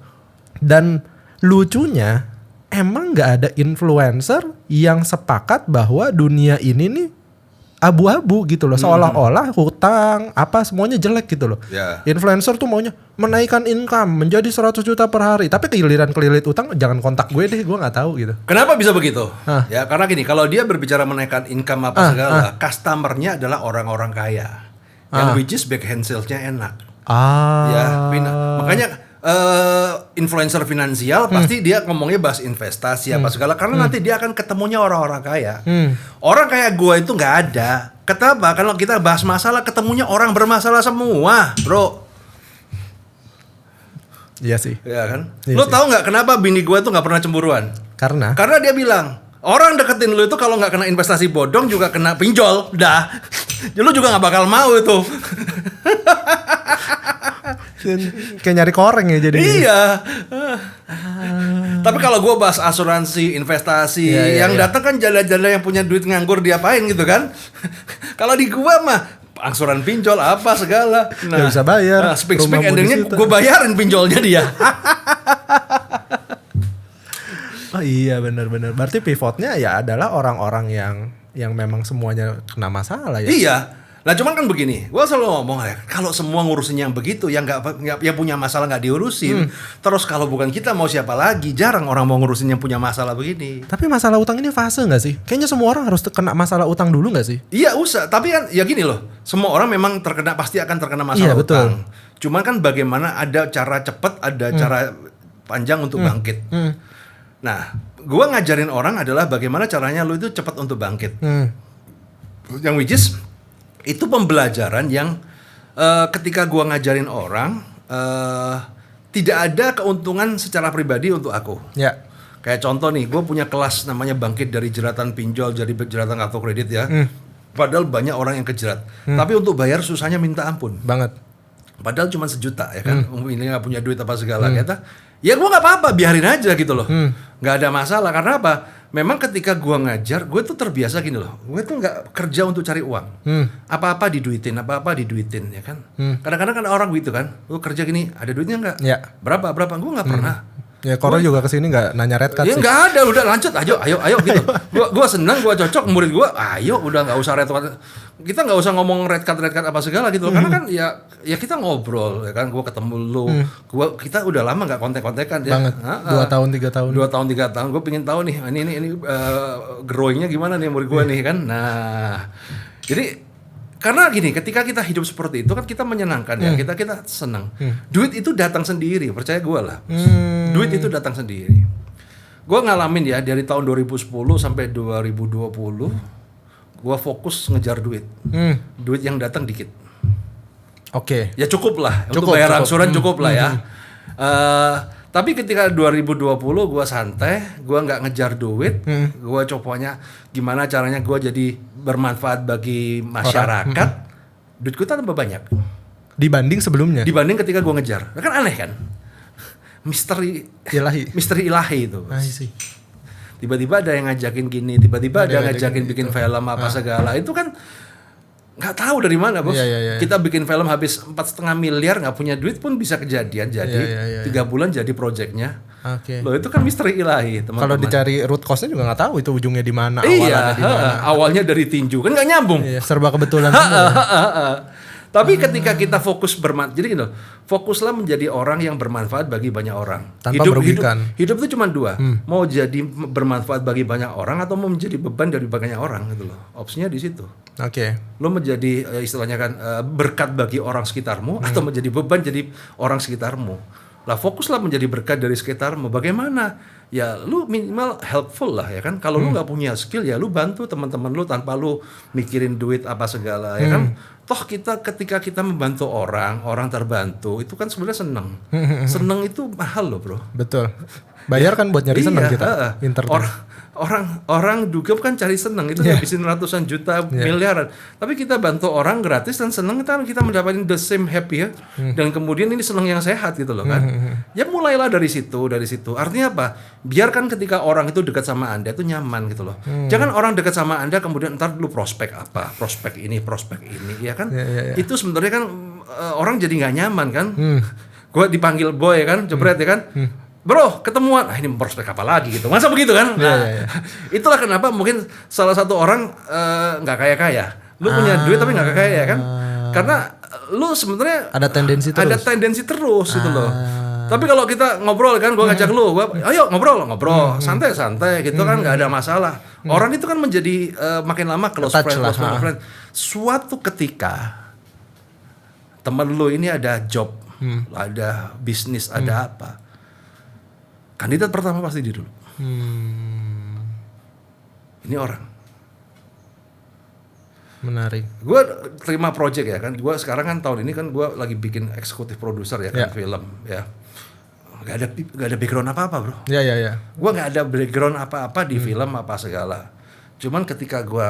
Dan lucunya emang nggak ada influencer yang sepakat bahwa dunia ini nih abu-abu gitu loh, seolah-olah hutang apa semuanya jelek gitu loh. Influencer tuh maunya menaikkan income menjadi 100 juta per hari, tapi giliran kelilit utang jangan kontak gue deh, gue nggak tahu gitu. Kenapa bisa begitu? Ya karena gini, kalau dia berbicara menaikkan income apa segala, customernya adalah orang-orang kaya, yang which is backhand salesnya enak. Makanya influencer finansial pasti dia ngomongnya bahas investasi apa segala, karena nanti dia akan ketemunya orang-orang kaya. Orang kayak gue itu nggak ada. Kenapa? Kalau kita bahas masalah, ketemunya orang bermasalah semua, bro. Iya sih. Iya kan? Lo tahu nggak kenapa bini gue tuh nggak pernah cemburuan? Karena dia bilang orang deketin lo itu kalau nggak kena investasi bodong juga kena pinjol, dah. Ya, lu juga nggak bakal mau itu. Kayak nyari koreng ya jadi. Iya. Tapi kalau gue bahas asuransi, investasi, yang datang kan janda-janda yang punya duit nganggur diapain gitu kan? Kalau di gua mah angsuran pinjol apa segala. Nah, bisa bayar. Nah, speak endingnya gue bayarin pinjolnya dia. Oh iya benar-benar. Berarti pivotnya ya adalah orang-orang yang memang semuanya kena masalah ya. Iya. Nah cuman kan begini, gue selalu ngomong ya, kalau semua ngurusin yang begitu, yang yang punya masalah nggak diurusin, terus kalau bukan kita mau siapa lagi? Jarang orang mau ngurusin yang punya masalah begini. Tapi masalah utang ini fase nggak sih? Kayaknya semua orang harus kena masalah utang dulu nggak sih? Iya usah, tapi kan ya gini loh, semua orang memang pasti akan terkena masalah utang. Cuman kan bagaimana ada cara cepat, ada cara panjang untuk bangkit. Nah, gue ngajarin orang adalah bagaimana caranya lu itu cepat untuk bangkit. Yang which is itu pembelajaran yang ketika gua ngajarin orang tidak ada keuntungan secara pribadi untuk aku. Ya. Kayak contoh nih, gue punya kelas namanya bangkit dari jeratan pinjol, jadi jeratan kartu kredit ya. Padahal banyak orang yang kejerat. Tapi untuk bayar susahnya minta ampun. Banget. Padahal cuma 1 juta ya kan. Ini nggak punya duit apa segala. Kata, ya gue nggak apa-apa, biarin aja gitu loh. Nggak ada masalah karena apa? Memang ketika gue ngajar, gue tuh terbiasa gini loh. Gue tuh nggak kerja untuk cari uang. Apa-apa diduitin ya kan. Kadang-kadang kan orang gitu kan. Lu kerja gini, ada duitnya nggak? Ya. Berapa? Gue nggak pernah. Ya Koro juga kesini nggak nanya red card sih. Ya nggak ada, udah lanjut, ayo gitu. Gue senang, gue cocok, murid gue, ayo udah nggak usah red card. Kita nggak usah ngomong red card apa segala gitu. Karena kan ya kita ngobrol ya kan. Gue ketemu lu, kita udah lama nggak kontek-kontekan ya. Banget. 2 tahun 3 tahun. 2 tahun 3 tahun. Gue pengen tahu nih, ini growingnya gimana nih murid gue nih kan. Nah, jadi karena gini, ketika kita hidup seperti itu kan kita menyenangkan ya, kita senang. Duit itu datang sendiri, percaya gue lah. Duit itu datang sendiri. Gue ngalamin ya dari tahun 2010 sampai 2020, gue fokus ngejar duit. Duit yang datang dikit. Oke. Ya cukup lah, untuk bayar angsuran cukup lah ya. Tapi ketika 2020 gue santai, gue nggak ngejar duit, gue copanya gimana caranya gue jadi bermanfaat bagi masyarakat, duit gue tambah banyak. Dibanding sebelumnya? Dibanding ketika gue ngejar, kan aneh kan? Misteri ilahi itu. Tiba-tiba ada yang ngajakin gini, tiba-tiba ada yang ngajakin bikin film apa segala, itu kan nggak tahu dari mana bos. Kita bikin film habis 4,5 miliar nggak punya duit pun bisa kejadian jadi 3 bulan jadi proyeknya. Loh itu kan misteri ilahi teman-teman. Kalau dicari root cause-nya juga nggak tahu itu ujungnya di mana. Awalnya dari tinju kan nggak nyambung. Serba kebetulan semua. Tapi ketika kita fokus jadi gini loh, fokuslah menjadi orang yang bermanfaat bagi banyak orang. Tanpa merugikan. Hidup itu cuma 2, mau jadi bermanfaat bagi banyak orang atau mau menjadi beban dari banyak orang gitu loh. Opsinya di situ. Lo menjadi istilahnya kan berkat bagi orang sekitarmu atau menjadi beban jadi orang sekitarmu. Lah fokuslah menjadi berkat dari sekitarmu. Bagaimana? Ya lu minimal helpful lah ya kan. Kalau lu nggak punya skill ya lu bantu teman-teman lu tanpa lu mikirin duit apa segala ya kan. Toh ketika kita membantu orang terbantu itu kan sebenarnya seneng. Seneng itu mahal loh bro. Betul. Bayar kan buat nyari seneng kita. Orang juga kan cari seneng itu ngabisin ratusan juta miliaran. Tapi kita bantu orang gratis dan seneng kita mendapatkan the same happy ya. Dan kemudian ini seneng yang sehat gitu loh kan. Ya mulailah dari situ. Artinya apa? Biarkan ketika orang itu dekat sama Anda itu nyaman gitu loh. Jangan orang dekat sama Anda kemudian ntar dulu prospek ini ya kan. Itu sebenarnya kan orang jadi nggak nyaman kan. Gue dipanggil boy kan, jebret ya kan. Bro, ketemuan. Ini prospek apa lagi gitu. Masa begitu kan? Itulah kenapa mungkin salah satu orang nggak kaya. Lu punya duit tapi nggak kaya kan? Karena lu sebenarnya ada tendensi terus gitu loh. Tapi kalau kita ngobrol kan, gue ngajak lu, ayo ngobrol, santai gitu kan, nggak ada masalah. Orang itu kan menjadi makin lama close friend. Suatu ketika teman lu ini ada job, ada bisnis, ada apa? Kandidat pertama pasti dia dulu. Ini orang. Menarik. Gue terima project ya kan. Gue sekarang kan tahun ini kan gue lagi bikin eksekutif produser ya kan film ya. Gak ada background apa-apa bro. Ya. Gue gak ada background apa-apa di film apa segala. Cuman ketika gua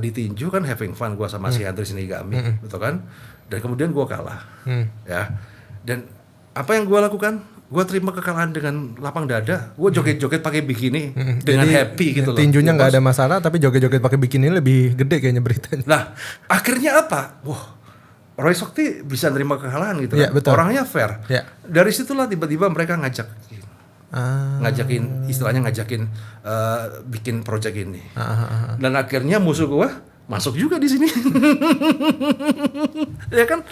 ditinju kan having fun gua sama si Andri Sinigami, betul kan? Dan kemudian gua kalah, ya. Dan apa yang gua lakukan? Gua terima kekalahan dengan lapang dada. Gua joget-joget pakai bikini dengan Jadi, happy gitu loh. Tinjunya nggak ada masalah, tapi joget-joget pakai bikini lebih gede kayaknya beritanya. Nah, akhirnya apa? Wah, Roy Sokti bisa nerima kekalahan gitu Ya, kan. betul. Orangnya fair. Ya. Dari situlah tiba-tiba mereka ngajakin istilahnya ngajakin bikin project ini. Dan akhirnya musuh gua masuk juga di sini. Ya kan?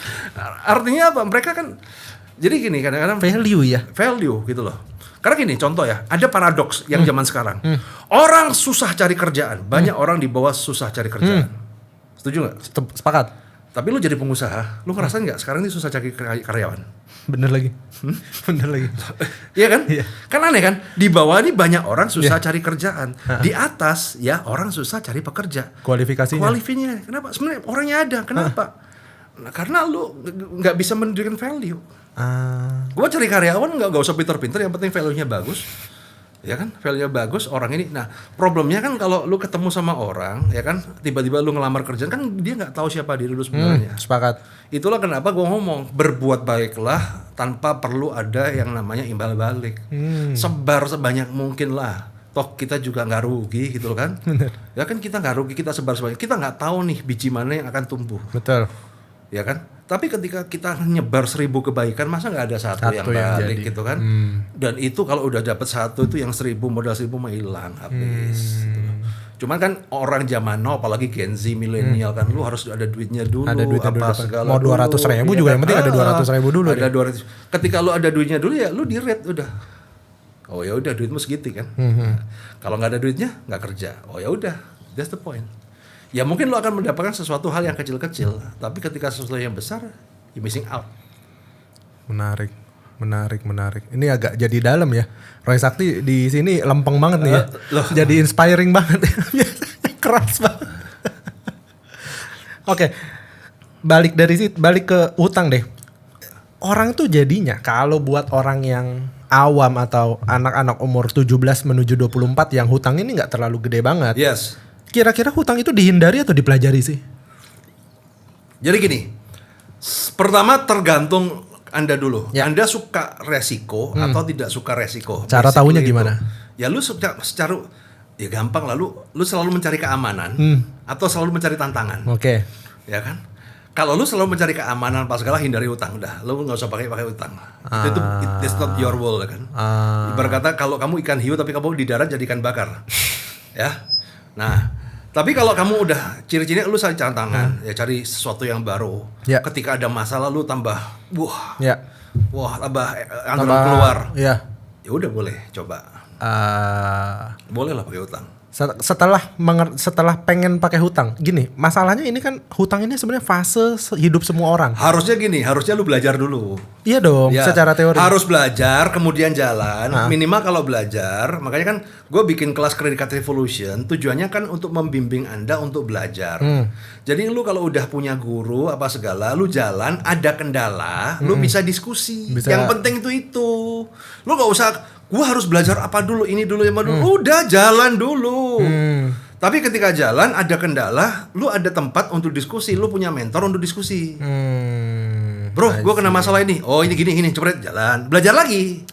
Artinya apa? Mereka kan jadi gini kadang-kadang Value ya. value gitu loh. Karena gini contoh ya, ada paradoks yang zaman sekarang. Orang susah cari kerjaan, banyak orang di bawah susah cari kerjaan. Setuju nggak? Sepakat. Tapi lu jadi pengusaha, lu ngerasain nggak sekarang ini susah cari karyawan? Bener lagi. Bener lagi. Iya kan? Iya. Kan aneh kan? Di bawah ini banyak orang susah cari kerjaan. Di atas ya orang susah cari pekerja. Kualifikasinya. Kualifikasinya. Kenapa? Sebenarnya orangnya ada. Kenapa? Nah, karena lu nggak bisa mendirikan value. Gua cari karyawan nggak usah pinter-pinter, yang penting value-nya bagus. Ya kan, value-nya bagus orang ini. Nah, problemnya kan kalau lu ketemu sama orang, ya kan, tiba-tiba lu ngelamar kerjaan kan dia nggak tahu siapa diri lu sebenarnya. Sepakat. Itulah kenapa gua ngomong berbuat baiklah tanpa perlu ada yang namanya imbal balik. Sebar sebanyak mungkin lah. Toh kita juga nggak rugi gitu loh kan. Ya kan kita nggak rugi, kita sebar sebanyak. Kita nggak tahu nih biji mana yang akan tumbuh. Betul. Ya kan? Tapi ketika kita nyebar 1000 kebaikan, masa nggak ada satu yang balik jadi. gitu kan? Dan itu kalau udah dapat satu itu yang 1000 modal 1000 mah hilang habis. Gitu. Cuman kan orang zaman now, apalagi Gen Z, milenial kan, lu harus ada duitnya dulu. Ada duitnya apa dulu. segala Mau 200.000 juga, yang penting ada 200.000 dulu. Ada 200. Ketika lu ada duitnya dulu ya, lu di rate udah. Oh ya udah duitmu segitu kan. Kalau nggak ada duitnya nggak kerja. Oh ya udah, that's the point. Ya mungkin lo akan mendapatkan sesuatu hal yang kecil-kecil, tapi ketika sesuatu yang besar, you missing out. Menarik. Ini agak jadi dalam ya. Roy Sakti di sini lempeng banget nih ya. Jadi inspiring banget ya. Biasanya keras banget. Oke. Balik ke utang deh. Orang tuh jadinya kalau buat orang yang awam atau anak-anak umur 17 menuju 24 yang hutang ini nggak terlalu gede banget. Yes. Kira-kira hutang itu dihindari atau dipelajari sih? Jadi gini, pertama tergantung Anda dulu. Ya. Anda suka resiko atau tidak suka resiko. Cara Basically tahunya itu. gimana? Ya lu secara ya gampang lah, lu selalu mencari keamanan atau selalu mencari tantangan. Oke. Ya kan? Kalau lu selalu mencari keamanan pas segala hindari utang, udah lu nggak usah pakai utang. It's not your world kan. Ibarat kata kalau kamu ikan hiu tapi kamu di darat jadi ikan bakar. Ya. Nah, tapi kalau kamu udah ciri-cirinya lu cari tantangan, ya cari sesuatu yang baru. Ya. Ketika ada masalah lu tambah tambah Tambah keluar. Ya. Ya udah boleh coba. Boleh lah pakai utang. Setelah pengen pakai hutang, gini, masalahnya ini kan hutang ini sebenarnya fase hidup semua orang. Harusnya lu belajar dulu. Iya dong, Ya, secara teori. harus belajar, kemudian jalan. Minimal kalau belajar, makanya kan gue bikin kelas Credit Card Revolution. Tujuannya kan untuk membimbing Anda untuk belajar. Jadi lu kalau udah punya guru apa segala, lu jalan, ada kendala, lu bisa diskusi. Yang penting itu. Lu gak usah, gue harus belajar apa dulu, ini dulu, yang dulu. Udah jalan dulu. Tapi ketika jalan ada kendala, lu ada tempat untuk diskusi, lu punya mentor untuk diskusi. Bro, gue kena masalah ini. Oh ini gini, cepet jalan, belajar lagi.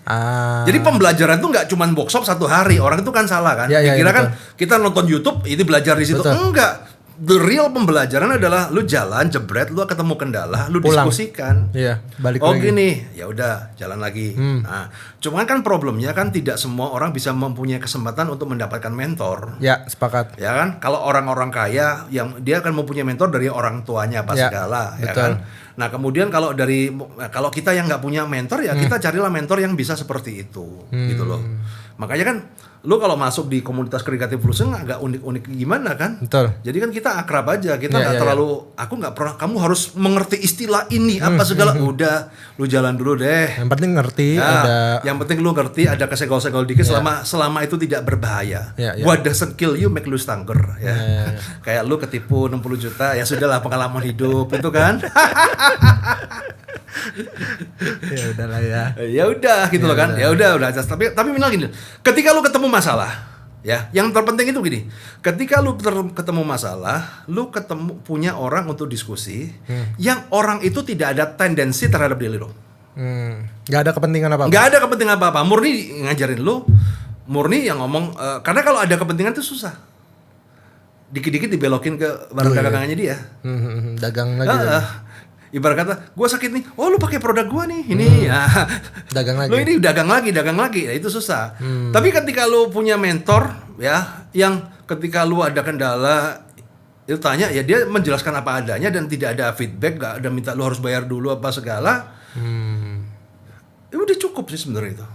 Jadi pembelajaran tuh nggak cuma workshop 1 hari. Orang itu kan salah kan. Dikira kan kita nonton YouTube itu belajar di situ. Betul. Enggak. The real pembelajaran adalah lu jalan, jebret, lu ketemu kendala, lu Pulang. diskusikan. Iya, balik Oh lagi. gini, ya udah jalan lagi. Nah, cuman kan problemnya kan tidak semua orang bisa mempunyai kesempatan untuk mendapatkan mentor. Ya, sepakat. Ya kan, kalau orang-orang kaya yang dia akan mempunyai mentor dari orang tuanya apa Ya, segala, ya betul. kan. Nah kemudian kalau kita yang nggak punya mentor ya kita carilah mentor yang bisa seperti itu, gitu loh. Makanya kan lu kalau masuk di komunitas Credit Revolution agak unik-unik gimana kan? Betul. Jadi kan kita akrab aja, kita Ya, nggak ya, terlalu, aku nggak pernah, kamu harus mengerti istilah ini apa segala. Udah, lu jalan dulu deh. Yang penting ngerti Ya, ada. yang penting lu ngerti, ada kesenggol-senggol dikit selama itu tidak berbahaya. Ya, ya. What doesn't kill you make you stronger ya. Kayak lu ketipu 60 juta ya sudahlah pengalaman hidup itu kan. Ya udahlah ya. Ya udah gitu loh kan. Ya udah. Tapi minimal gini. Ketika lu ketemu masalah, Ya, yang terpenting itu gini. Ketika lu ketemu masalah, lu punya orang untuk diskusi, yang orang itu tidak ada tendensi terhadap diri lu. Nggak ada kepentingan apa-apa. Nggak ada kepentingan apa-apa. Murni ngajarin lu, murni yang ngomong. Karena kalau ada kepentingan itu susah. Dikit-dikit dibelokin ke barang dagangannya dia. Dagang lagi. Ibarat kata, gue sakit nih, oh lu pakai produk gue nih, ini ya. Dagang lagi. Lu ini dagang lagi, ya, itu susah. Tapi ketika lu punya mentor, ya, yang ketika lu ada kendala, itu tanya, ya dia menjelaskan apa adanya dan tidak ada feedback, gak ada minta lu harus bayar dulu apa segala. Ya udah cukup sih sebenarnya itu.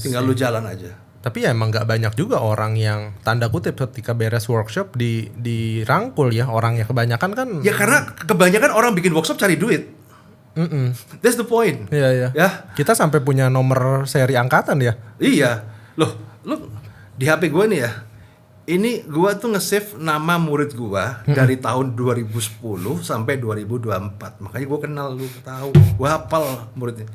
Tinggal lu jalan aja. Tapi ya emang nggak banyak juga orang yang tanda kutip ketika beres workshop dirangkul ya, orangnya kebanyakan kan. Ya karena kebanyakan orang bikin workshop cari duit. That's the point. Iya. Ya. Kita sampai punya nomor seri angkatan ya. Iya. Loh, lu di HP gue nih ya. Ini gue tuh nge-save nama murid gue dari tahun 2010 sampai 2024. Makanya gue kenal, lu tahu. Gue hafal muridnya.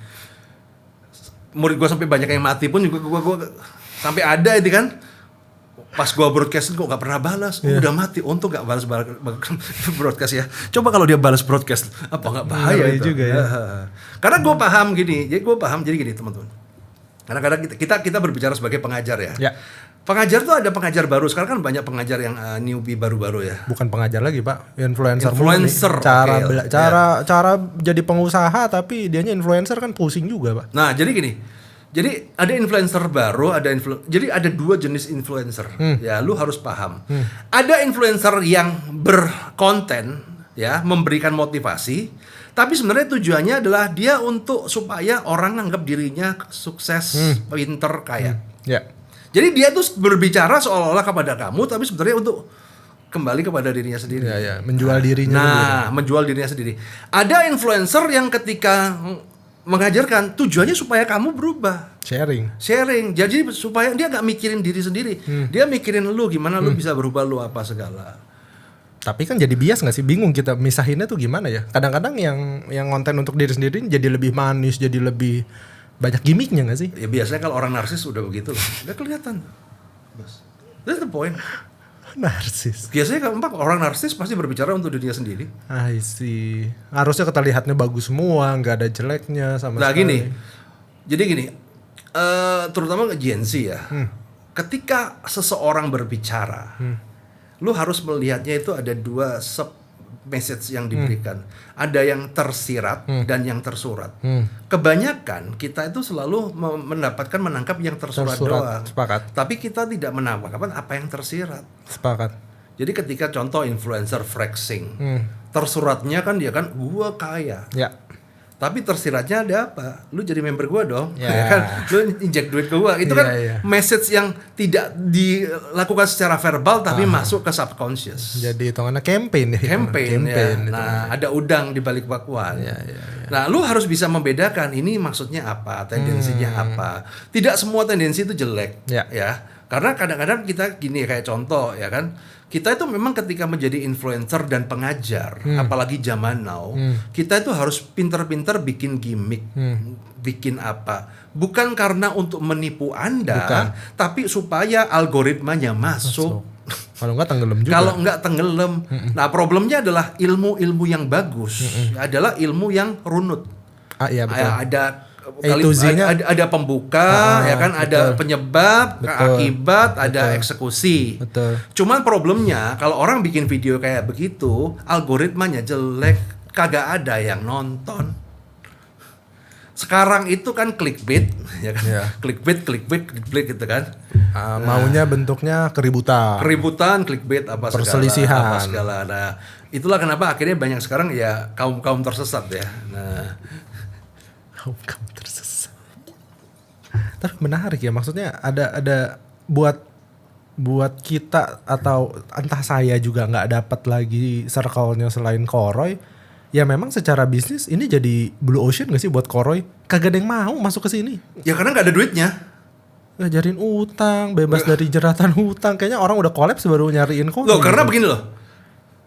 Murid gue sampai banyak yang mati pun juga gue sampai ada itu kan. Pas gue broadcast kok gak pernah balas. Udah mati, untung gak balas broadcast ya. Coba kalau dia balas broadcast, apa gak bahaya itu juga ya. Karena gue paham gini. Jadi gini teman-teman. Kadang-kadang kita berbicara sebagai pengajar ya. Pengajar tuh ada pengajar baru. Sekarang kan banyak pengajar yang newbie baru-baru ya. Bukan pengajar lagi Pak, influencer. Cara jadi pengusaha tapi dianya influencer kan pusing juga Pak. Nah jadi gini. Jadi ada influencer baru, jadi ada dua jenis influencer. Ya, lu harus paham. Ada influencer yang berkonten, ya, memberikan motivasi, tapi sebenarnya tujuannya adalah dia untuk supaya orang nganggap dirinya sukses, pinter, kaya. Jadi dia tuh berbicara seolah-olah kepada kamu, tapi sebenarnya untuk kembali kepada dirinya sendiri. Menjual dirinya. Menjual dirinya sendiri. Ada influencer yang ketika mengajarkan tujuannya supaya kamu berubah, sharing. Jadi supaya dia nggak mikirin diri sendiri, dia mikirin lu gimana lu bisa berubah, lu apa segala. Tapi kan jadi bias nggak sih, bingung kita misahinnya tuh gimana ya. Kadang-kadang yang konten untuk diri sendiri jadi lebih manis, jadi lebih banyak gimmicknya nggak sih? Ya biasanya kalau orang narsis udah begitu loh, nggak kelihatan. That's the point. Narsis. Biasanya kalau orang narsis pasti berbicara untuk dirinya sendiri. I see. Harusnya terlihatnya bagus semua, nggak ada jeleknya sama sekali. Jadi gini, terutama Gen Z ya. Ketika seseorang berbicara, lu harus melihatnya itu ada dua sub message yang diberikan. Ada yang tersirat dan yang tersurat. Kebanyakan kita itu selalu menangkap yang tersurat doang. Sepakat. Tapi kita tidak menangkap apa yang tersirat. Sepakat. Jadi ketika contoh influencer flexing, tersuratnya kan dia kan gua kaya. Tapi tersiratnya ada apa? Lu jadi member gua dong, ya kan? Lu injek duit ke gua. Itu kan message yang tidak dilakukan secara verbal tapi masuk ke subconscious. Jadi hitungannya campaign. Nah, ada udang di balik bakwan. Nah, lu harus bisa membedakan ini maksudnya apa, tendensinya apa. Tidak semua tendensi itu jelek, ya. Karena kadang-kadang kita gini kayak contoh, ya kan? Kita itu memang ketika menjadi influencer dan pengajar, apalagi zaman now, kita itu harus pinter-pinter bikin gimmick, bikin apa. Bukan karena untuk menipu Anda, tapi supaya algoritmanya masuk. Kalau nggak tenggelam. Nah, problemnya adalah ilmu-ilmu yang bagus adalah ilmu yang runut. Ada ada pembuka, ya kan, ada penyebab, akibat, ada eksekusi. Cuman problemnya kalau orang bikin video kayak begitu, algoritmanya jelek, kagak ada yang nonton. Sekarang itu kan clickbait, ya kan? Clickbait gitu kan. Maunya bentuknya keributan, clickbait apa perselisihan, segala. Nah, itulah kenapa akhirnya banyak sekarang ya kaum tersesat ya. Nah, kaum tersesat. Tapi menarik ya, maksudnya ada buat kita atau entah saya juga nggak dapat lagi circle-nya selain Koroy. Ya memang secara bisnis ini jadi blue ocean gak sih buat Koroy? Kagak ada yang mau masuk ke sini. Ya karena nggak ada duitnya. Ngajarin utang, bebas dari jeratan hutang. Kayaknya orang udah kolaps baru nyariin Koroy. Loh, karena begini loh.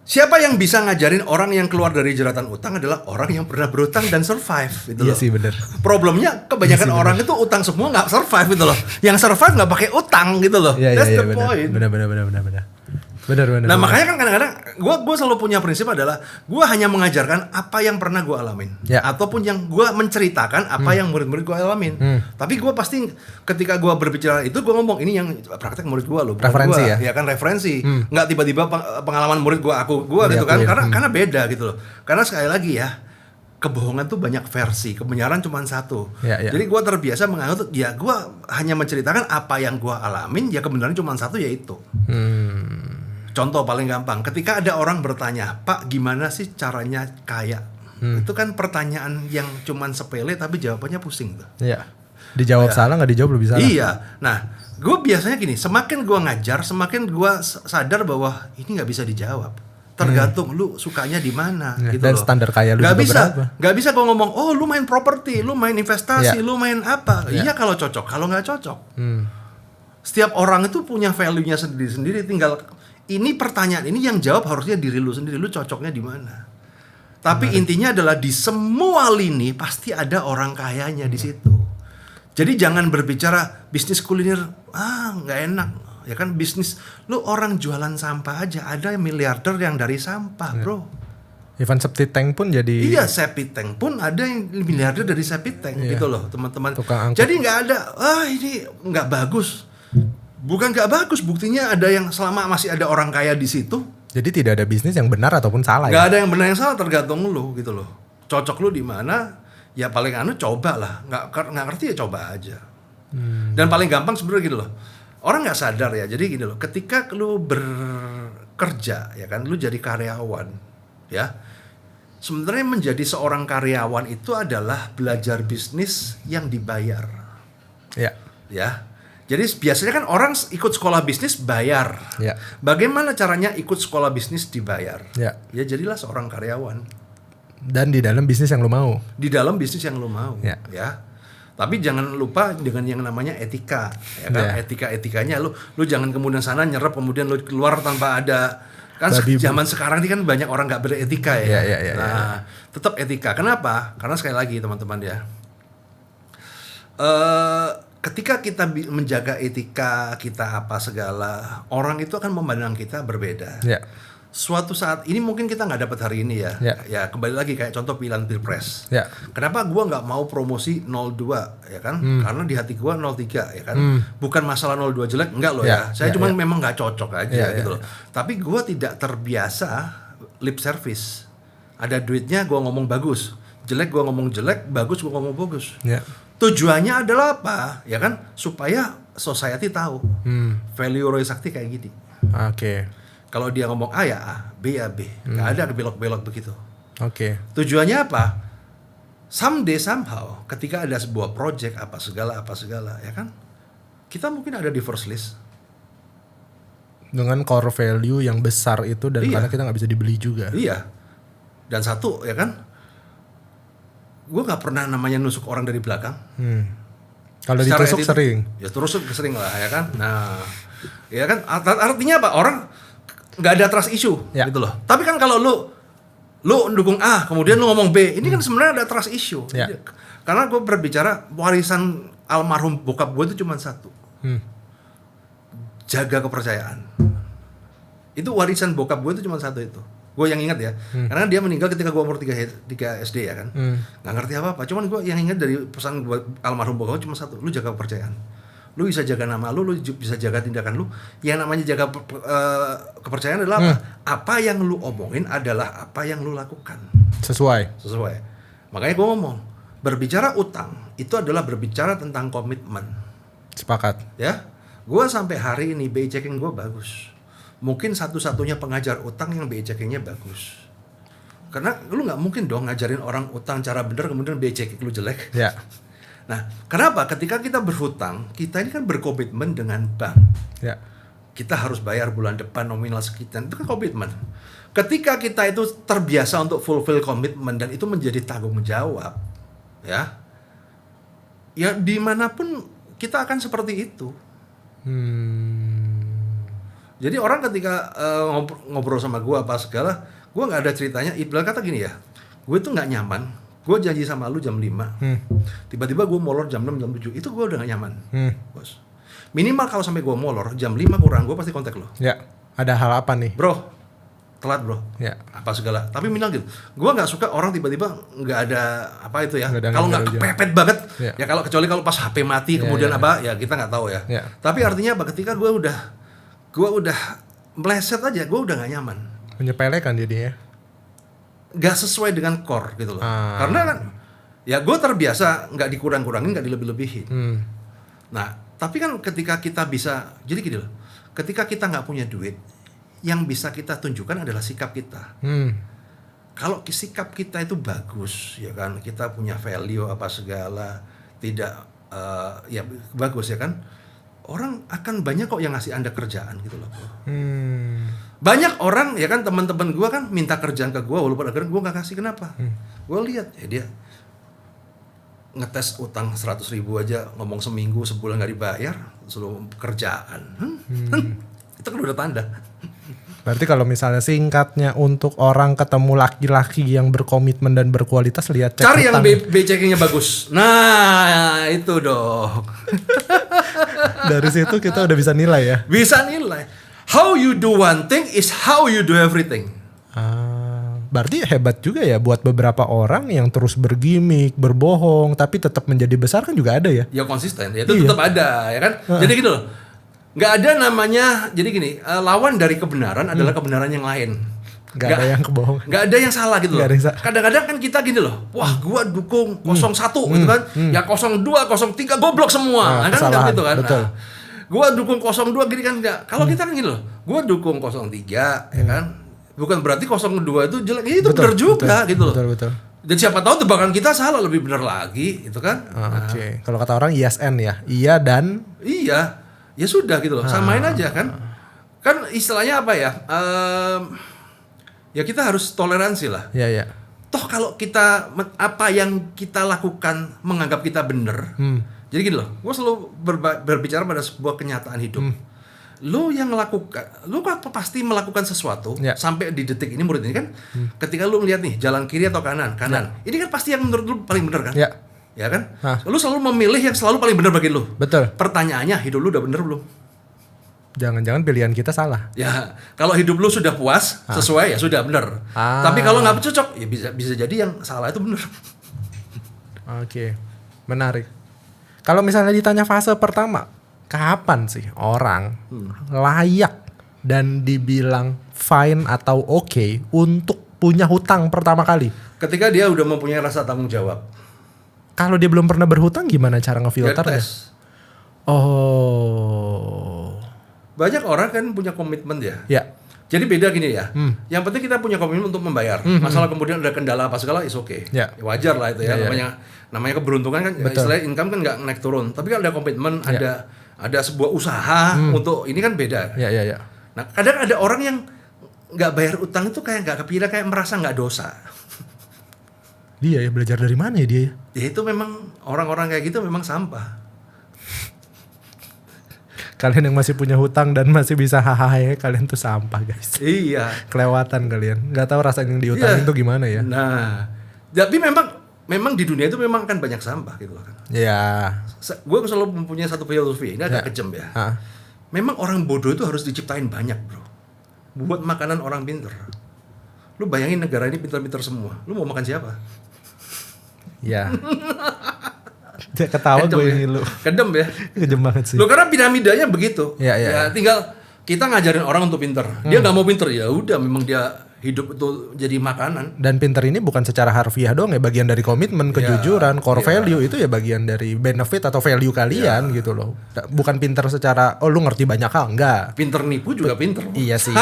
Siapa yang bisa ngajarin orang yang keluar dari jeratan utang adalah orang yang pernah berutang dan survive gitu Iya loh. sih bener. Problemnya kebanyakan orang itu utang semua nggak survive gitu loh. Yang survive nggak pakai utang gitu loh. Iya That's iya the point. bener. Nah makanya kan kadang-kadang gue selalu punya prinsip adalah gue hanya mengajarkan apa yang pernah gue alamin, Ya. ataupun yang gue menceritakan apa yang murid-murid gue alamin. Tapi gue pasti ketika gue berbicara itu gue ngomong ini yang praktek murid gue loh, bukan Referensi gua. ya? Ya kan referensi, nggak tiba-tiba pengalaman murid gue gitu kan, karena beda gitu loh. Karena sekali lagi ya, kebohongan tuh banyak versi, kebenaran cuma satu. Ya. Jadi gue terbiasa menganggap ya gue hanya menceritakan apa yang gue alamin, ya kebenaran cuma satu yaitu. Contoh paling gampang, ketika ada orang bertanya, Pak gimana sih caranya kaya? Itu kan pertanyaan yang cuman sepele tapi jawabannya pusing tuh. Iya. Dijawab salah, nggak dijawab lebih salah. Iya, nah gue biasanya gini, semakin gue ngajar, semakin gue sadar bahwa ini nggak bisa dijawab. Tergantung lu sukanya di mana gitu Dan loh. standar kaya lu Gak juga bisa, berapa? gak bisa gue ngomong, oh lu main properti, lu main investasi, Iya. lu main apa? Iya kalau cocok, kalau nggak cocok. Setiap orang itu punya value-nya sendiri-sendiri, tinggal ini pertanyaan ini yang jawab harusnya diri lu sendiri, lu cocoknya di mana. Tapi intinya adalah di semua lini pasti ada orang kayanya di situ. Jadi jangan berbicara bisnis kuliner, nggak enak. Ya kan bisnis, lu orang jualan sampah aja ada miliarder yang dari sampah, bro. Even septic tank pun jadi. Iya, septic tank pun ada yang miliarder dari septic tank gitu loh, teman-teman. Tukang angkut. Jadi nggak ada, ini nggak bagus. Bukan nggak bagus, buktinya ada yang selama masih ada orang kaya di situ. Jadi tidak ada bisnis yang benar ataupun salah. Nggak Ya? ada yang benar yang salah, tergantung lu gitu loh. Cocok lu di mana? Ya paling coba lah. Nggak ngerti ya coba aja. Dan paling gampang sebenarnya gitu loh. Orang nggak sadar ya. Jadi gini loh. Ketika lu bekerja ya kan, lu jadi karyawan, ya. Sebenarnya menjadi seorang karyawan itu adalah belajar bisnis yang dibayar. Ya. Ya. Jadi biasanya kan orang ikut sekolah bisnis bayar. Ya. Bagaimana caranya ikut sekolah bisnis dibayar? Ya. Ya jadilah seorang karyawan. Dan di dalam bisnis yang lu mau. Di dalam bisnis yang lo mau, Ya. ya. Tapi jangan lupa dengan yang namanya etika, ya kan? Ya. Etikanya lu jangan kemudian sana nyerap kemudian lu keluar tanpa ada kan zaman sekarang ini kan banyak orang nggak beretika ya. Ya. Nah, tetap etika. Kenapa? Karena sekali lagi teman-teman ya. Ketika kita menjaga etika kita apa segala, orang itu akan memandang kita berbeda. Ya. Suatu saat ini mungkin kita nggak dapat hari ini ya. Ya kembali lagi kayak contoh pilihan pilpres. Ya. Kenapa gua nggak mau promosi 02 ya kan? Karena di hati gua 03 ya kan. Bukan masalah 02 jelek enggak loh ya. Saya cuma memang nggak cocok aja gitu loh. Tapi gua tidak terbiasa lip service. Ada duitnya gua ngomong bagus, jelek gua ngomong jelek, bagus gua ngomong bagus. Ya. Tujuannya adalah apa? Ya kan? Supaya society tahu value Roy Sakti kayak gini. Oke. Kalau dia ngomong A ya A, B ya B. Nggak ada belok-belok begitu. Oke. Tujuannya apa? Someday somehow ketika ada sebuah project apa segala ya kan? Kita mungkin ada di first list. Dengan core value yang besar itu dan Iya. karena kita nggak bisa dibeli juga. Iya. Dan satu ya kan? Gue nggak pernah namanya nusuk orang dari belakang. Kalau Secara ditusuk attitude, sering. Ya terus sering lah ya kan. Nah, ya kan artinya apa? Orang nggak ada trust issue gitu loh. Tapi kan kalau lu dukung A, kemudian lu ngomong B, ini kan sebenarnya ada trust issue. Ya. Karena gue berbicara warisan almarhum bokap gue itu cuma satu. Jaga kepercayaan. Itu warisan bokap gue itu cuma satu itu. Gue yang ingat ya. Karena dia meninggal ketika gue umur 3 SD ya kan. Nggak ngerti apa-apa. Cuman gue yang ingat dari pesan gue almarhum bokap gue cuma satu. Lu jaga kepercayaan. Lu bisa jaga nama lu bisa jaga tindakan lu. Yang namanya jaga kepercayaan adalah apa? Apa yang lu omongin adalah apa yang lu lakukan. Sesuai. Makanya gue ngomong, berbicara utang itu adalah berbicara tentang komitmen. Sepakat. Ya, gue sampai hari ini BI checking gue bagus. Mungkin satu-satunya pengajar utang yang BI checkingnya bagus. Karena lu nggak mungkin dong ngajarin orang utang cara bener kemudian BI checking lu jelek. Ya. Nah, kenapa? Ketika kita berhutang, kita ini kan berkomitmen dengan bank. Ya. Kita harus bayar bulan depan nominal sekian, itu kan komitmen. Ketika kita itu terbiasa untuk fulfill komitmen dan itu menjadi tanggung jawab, ya dimanapun kita akan seperti itu. Jadi orang ketika ngobrol sama gue apa segala, gue nggak ada ceritanya. Ibarat kata gini ya, gue tuh nggak nyaman. Gue janji sama lu jam 5, tiba-tiba gue molor jam 6, jam 7, itu gue udah gak nyaman, bos. Minimal kalau sampai gue molor jam 5 kurang, gue pasti kontak lo. Ya, ada hal apa nih? Bro, telat bro, ya. Apa segala. Tapi minimal gitu, gue nggak suka orang tiba-tiba nggak ada apa itu ya. Kalau nggak kepepet banget, ya kalau kecuali kalau pas HP mati kemudian apa, ya kita nggak tahu ya. Tapi artinya apa? Ketika gue udah meleset aja, gue udah nggak nyaman. Menyepelekan jadinya. Gak sesuai dengan core gitu loh. Karena kan ya gue terbiasa nggak dikurang-kurangin, nggak dilebih-lebihin. Nah tapi kan ketika kita bisa, jadi gini loh, ketika kita nggak punya duit, yang bisa kita tunjukkan adalah sikap kita. Kalau sikap kita itu bagus ya kan, kita punya value apa segala, tidak ya bagus ya kan, orang akan banyak kok yang ngasih Anda kerjaan gitu loh. Banyak orang ya kan, teman-teman gue kan minta kerjaan ke gue walaupun akhirnya gue nggak kasih. Kenapa? Gue lihat ya dia ngetes utang 100.000 aja, ngomong seminggu sebulan nggak dibayar, selalu kerjaan. Itu kan udah tanda. Berarti kalau misalnya singkatnya untuk orang ketemu laki-laki yang berkomitmen dan berkualitas, lihat cek cari utang. yang B checkingnya bagus. Nah itu dong. Dari situ kita udah bisa nilai ya. Bisa nilai. How you do one thing is how you do everything. Berarti hebat juga ya buat beberapa orang yang terus bergimik, berbohong, tapi tetap menjadi besar kan juga ada ya? Ya konsisten, ya itu tetap ada ya kan. Jadi gitu loh. Nggak ada namanya, jadi gini, lawan dari kebenaran adalah kebenaran yang lain. Nggak ada yang kebohongan. Nggak ada yang salah gitu loh. Kadang-kadang kan kita gini loh, wah gua dukung 01 gitu kan, ya 02, 03 goblok semua. Kan gitu kan. Betul. Gua dukung 02 gini kan enggak. Kalau kita kan gini loh, gua dukung 03 ya kan. Bukan berarti 02 itu jelek. Ya, itu benar juga gitu loh. Betul. Dan siapa tahu tebakan kita salah, lebih benar lagi gitu kan. Oke. Kalau kata orang ISN ya, iya dan iya. Ya sudah gitu loh. Samain aja kan. Kan istilahnya apa ya? Ya kita harus toleransi lah. Iya. Toh kalau kita apa yang kita lakukan menganggap kita benar. Jadi gini loh, gue selalu berbicara pada sebuah kenyataan hidup. Lu yang melakukan, lu kan pasti melakukan sesuatu sampai di detik ini murid ini kan, ketika lu melihat nih jalan kiri atau kanan, ini kan pasti yang menurut lu paling benar kan? Ya kan? Lu selalu memilih yang selalu paling benar bagi lu. Betul. Pertanyaannya, hidup lu udah benar belum? Jangan-jangan pilihan kita salah. Ya, kalau hidup lu sudah puas, sesuai ya sudah benar. Tapi kalau nggak cocok, ya bisa jadi yang salah itu benar. Oke, menarik. Kalau misalnya ditanya fase pertama, kapan sih orang layak dan dibilang fine atau oke untuk punya hutang pertama kali? Ketika dia udah mempunyai rasa tanggung jawab. Kalau dia belum pernah berhutang, gimana cara ngefilternya? Oh. Banyak orang kan punya komitmen ya. Ya. Jadi beda gini ya. Yang penting kita punya komitmen untuk membayar. Masalah kemudian ada kendala apa segala, is oke. Ya, wajar lah itu ya. Namanya keberuntungan kan. Istilahnya income kan nggak naik turun. Tapi kan ada komitmen, ada sebuah usaha untuk ini kan beda. Ya. Nah kadang ada orang yang nggak bayar utang itu kayak nggak kepikiran, kayak merasa nggak dosa. Dia ya belajar dari mana ya dia? Ya itu memang orang-orang kayak gitu memang sampah. Kalian yang masih punya hutang dan masih bisa hahaha, kalian tuh sampah guys. Iya. Kelewatan kalian. Nggak tahu rasanya yang diutangin tuh gimana ya. Nah, tapi memang di dunia itu memang akan banyak sampah gitu kan. Iya. Gue selalu mempunyai satu filosofi, ini agak kejam ya. Memang orang bodoh itu harus diciptain banyak bro. Buat makanan orang pinter. Lu bayangin negara ini pinter-pinter semua. Lu mau makan siapa? Ya. Dia ketawa gue ini lu. Kedem ya. Kejem banget sih. Lu karena piramidanya begitu. Ya, tinggal kita ngajarin orang untuk pinter. Dia nggak mau pinter, ya udah memang dia hidup itu jadi makanan. Dan pinter ini bukan secara harfiah doang ya, bagian dari komitmen, kejujuran, core value itu ya bagian dari benefit atau value kalian gitu loh. Bukan pinter secara lu ngerti banyak hal, enggak. Pinter nipu juga pinter. Iya sih.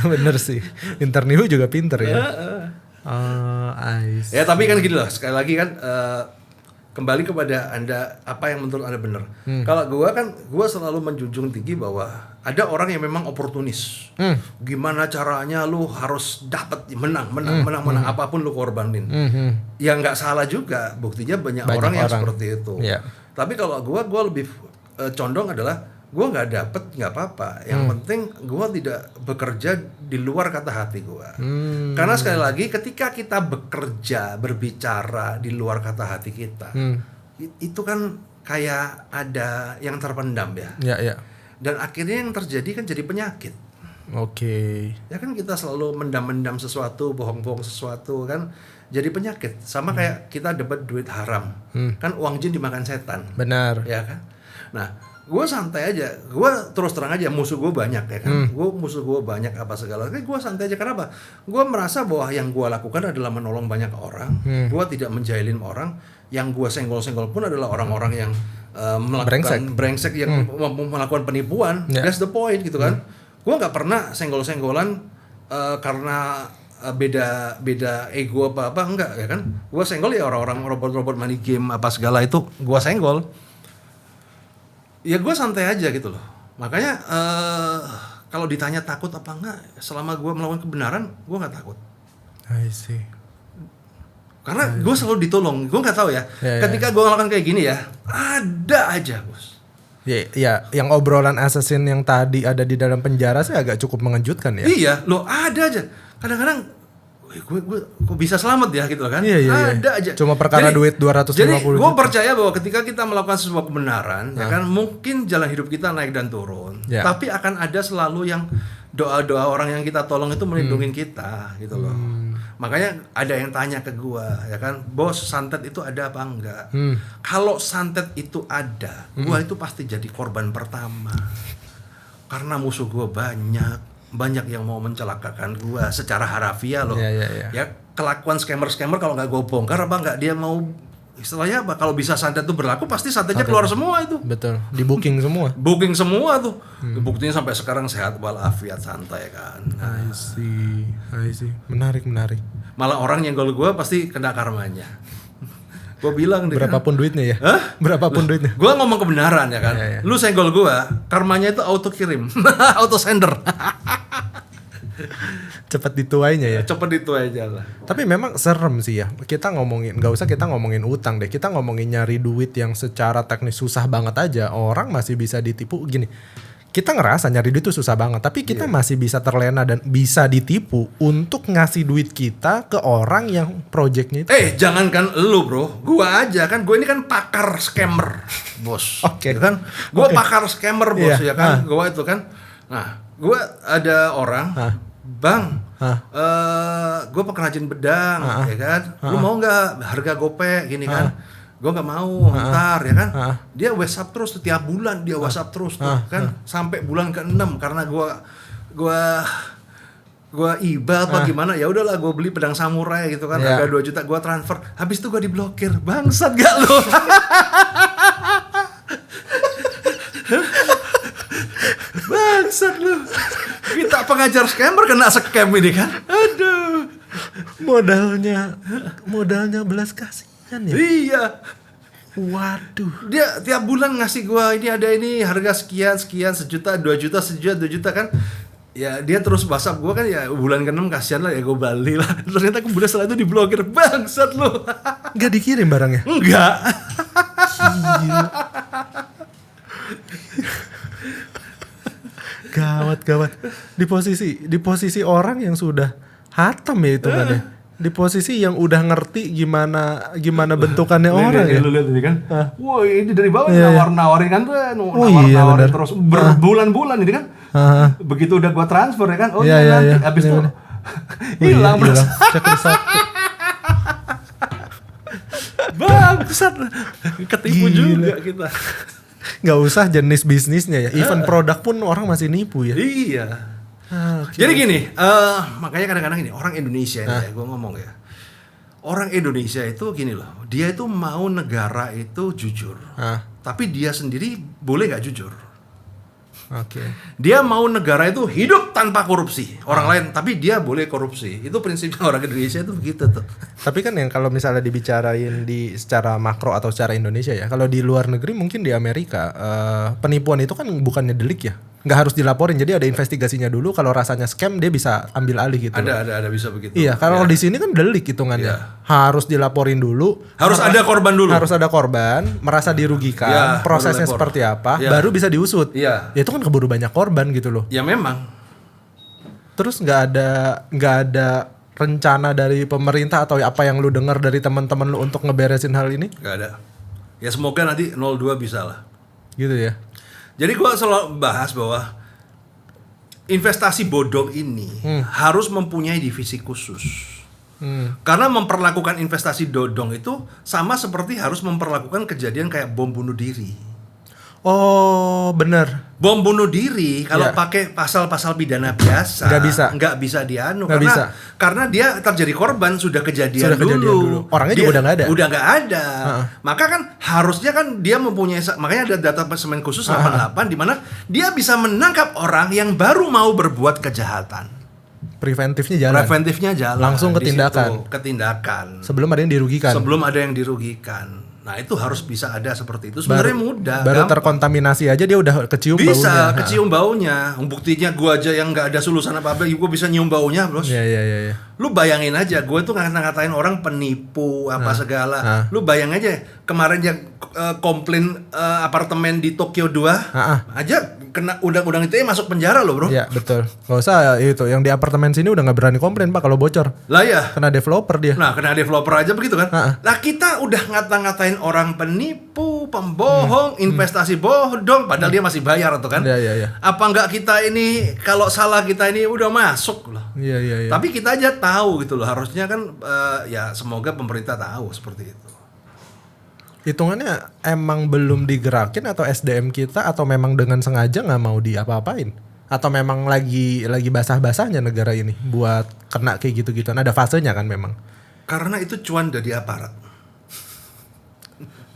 Bener sih. Pinter nipu juga pinter ya. Ya tapi kan gini loh, sekali lagi kan kembali kepada Anda, apa yang menurut Anda benar. Kalau gua selalu menjunjung tinggi bahwa ada orang yang memang oportunis. Gimana caranya lu harus dapat menang, apapun lu korbanin. Ya nggak salah juga, buktinya banyak orang yang seperti itu. Tapi kalau gua lebih condong adalah gue nggak dapet nggak apa-apa. Yang penting gue tidak bekerja di luar kata hati gue. Karena sekali lagi ketika kita bekerja berbicara di luar kata hati kita, itu kan kayak ada yang terpendam ya. Ya. Dan akhirnya yang terjadi kan jadi penyakit. Oke. Ya kan kita selalu mendam-mendam sesuatu, bohong-bohong sesuatu kan jadi penyakit. Sama kayak kita dapat duit haram. Kan uang jin dimakan setan. Benar. Ya kan? Nah, gue santai aja. Gue terus terang aja musuh gue banyak ya kan. Musuh gue banyak apa segala. Tapi gue santai aja. Kenapa? Gue merasa bahwa yang gue lakukan adalah menolong banyak orang. Gue tidak menjahilin orang. Yang gue senggol-senggol pun adalah orang-orang yang melakukan brengsek yang melakukan penipuan. That's the point gitu kan. Gue nggak pernah senggol-senggolan karena beda ego apa enggak ya kan. Gue senggol ya orang-orang robot-robot money game apa segala itu gue senggol. Ya gue santai aja gitu loh. Makanya kalau ditanya takut apa enggak, selama gue melakukan kebenaran, gue nggak takut. I see. Karena gue selalu ditolong. Gue nggak tahu ya. Ketika gue melakukan kayak gini ya, ada aja bos. Ya, yang obrolan assassin yang tadi ada di dalam penjara sih agak cukup mengejutkan ya. Iya, loh ada aja. Kadang-kadang gue bisa selamat ya gitu kan. Iya. Ada aja. Cuma perkara duit 250 Jadi gue juta. percaya bahwa ketika kita melakukan sebuah kebenaran, ya kan mungkin jalan hidup kita naik dan turun. Tapi akan ada selalu yang doa-doa orang yang kita tolong itu melindungi kita gitu loh. Makanya ada yang tanya ke gue, ya kan, bos santet itu ada apa enggak? Kalau santet itu ada, gue itu pasti jadi korban pertama. Karena musuh gue banyak yang mau mencelakakan gue secara harafiah loh. Ya kelakuan scammer kalau nggak gue bongkar apa nggak dia mau istilahnya apa, kalau bisa santet itu berlaku pasti santetnya keluar semua itu. Betul, di booking semua. Booking semua tuh. Buktinya sampai sekarang sehat walafiat santai kan. I see. Menarik. Malah orang nyenggol gue pasti kena karmanya. Gue bilang deh. Berapapun duitnya ya? Hah? Berapapun duitnya. Gue ngomong kebenaran ya kan. Lu senggol gue, karmanya itu auto kirim, auto sender. Cepet dituainya ya. Cepet itu aja lah. Tapi memang serem sih ya. Kita ngomongin, nggak usah kita ngomongin utang deh. Kita ngomongin nyari duit yang secara teknis susah banget aja. Orang masih bisa ditipu gini. Kita ngerasa nyari duit itu susah banget, tapi kita masih bisa terlena dan bisa ditipu untuk ngasih duit kita ke orang yang projectnya itu. Jangankan lu bro, gua aja kan. Gue ini kan pakar scammer, bos. Oke. Ya kan? Gua pakar scammer bos ya kan. Gua itu kan. Nah, gua ada orang, bang, gue pengrajin bedang, ya kan. Lu mau nggak harga gope gini kan? Gue nggak mau, ntar ya kan. Dia WhatsApp terus tiap bulan dia WhatsApp terus tuh, kan sampai bulan ke-6 karena gue iba apa gimana, ya udahlah gue beli pedang samurai gitu kan, harga 2 juta gue transfer, habis itu gue diblokir. Bangsat gak lo? Bangsat lu. Kita pengajar scammer kena scam ini kan. Aduh. Modalnya belas kasihan ya. Iya. Waduh. Dia tiap bulan ngasih gua ini harga sekian, sejuta, 2 juta kan. Ya dia terus WhatsApp gua kan, ya bulan ke-6 kasihan lah ya, gua balik lah. Ternyata kemudian setelah itu diblokir. Bangsat lu. Enggak dikirim barangnya? Enggak. Gawat. Di posisi orang yang sudah hatam ya itu kan ya. Di posisi yang udah ngerti gimana bentukannya orang ya. Lu lihat ini kan. Wah, ini dari bawah nawarin kan tuh, bener. terus berbulan-bulan ini kan. Begitu udah gua transfer ya kan. Nanti habis itu hilang. Checklist 1. Bangsat. Ketipu juga kita. Nggak usah jenis bisnisnya ya, even produk pun orang masih nipu ya. Iya. Jadi gini, makanya kadang-kadang gini, orang Indonesia ini ya, gue ngomong ya, orang Indonesia itu gini loh, dia itu mau negara itu jujur, tapi dia sendiri boleh nggak jujur. Dia mau negara itu hidup tanpa korupsi orang lain, tapi dia boleh korupsi. Itu prinsipnya orang Indonesia itu begitu tuh. Tapi kan yang kalau misalnya dibicarain di secara makro atau secara Indonesia ya, kalau di luar negeri mungkin di Amerika penipuan itu kan bukannya delik ya. nggak harus dilaporin. Jadi ada investigasinya dulu. Kalau rasanya scam dia bisa ambil alih gitu. Ada bisa begitu. Iya, kalau di sini kan delik hitungannya. Harus dilaporin dulu. Harus ada korban dulu. Harus ada korban, merasa dirugikan, prosesnya seperti apa, baru bisa diusut. Iya. Ya itu kan keburu banyak korban gitu loh. Ya memang. Terus nggak ada rencana dari pemerintah atau apa yang lu dengar dari teman-teman lu untuk ngeberesin hal ini? Nggak ada. Ya semoga nanti 02 bisa lah. Gitu ya. Jadi gue selalu bahas bahwa investasi bodong ini harus mempunyai divisi khusus. Karena memperlakukan investasi bodong itu sama seperti harus memperlakukan kejadian kayak bom bunuh diri. Oh, bener. Bom bunuh diri kalau pakai pasal-pasal pidana biasa nggak bisa dianu karena dia terjadi korban sudah kejadian dulu. Orangnya juga udah nggak ada. Maka kan harusnya kan dia mempunyai, makanya ada data Semen khusus 88 di mana dia bisa menangkap orang yang baru mau berbuat kejahatan. Preventifnya jalan. Langsung ke tindakan. Sebelum ada yang dirugikan. Nah itu harus bisa ada seperti itu. Sebenarnya mudah. Baru gampang. Terkontaminasi aja dia udah kecium baunya. Bisa kecium baunya. Buktinya gua aja yang nggak ada sulusan apa-apa, gua bisa nyium baunya, bros. Iya. Lu bayangin aja, gua tuh ngata-ngatain orang penipu apa segala. Lu bayang aja kemarin yang komplain apartemen di Tokyo 2 aja kena undang-undang ITE masuk penjara loh, bro. Iya betul. Gak usah itu yang di apartemen sini udah nggak berani komplain pak kalau bocor. Lah ya. Kena developer dia. Nah kena developer aja begitu kan. Nah kita udah ngata-ngatain orang penipu, pembohong, investasi bodong, padahal dia masih bayar tuh kan. Iya. Apa nggak kita ini kalau salah kita ini udah masuk loh. Iya. Tapi kita aja tahu gitu loh. Harusnya kan ya semoga pemerintah tahu seperti itu. Hitungannya emang belum digerakin atau SDM kita atau memang dengan sengaja nggak mau diapa-apain? Atau memang lagi basah-basahnya negara ini buat kena kayak gitu-gituan? Ada fasenya kan memang? Karena itu cuan dari aparat.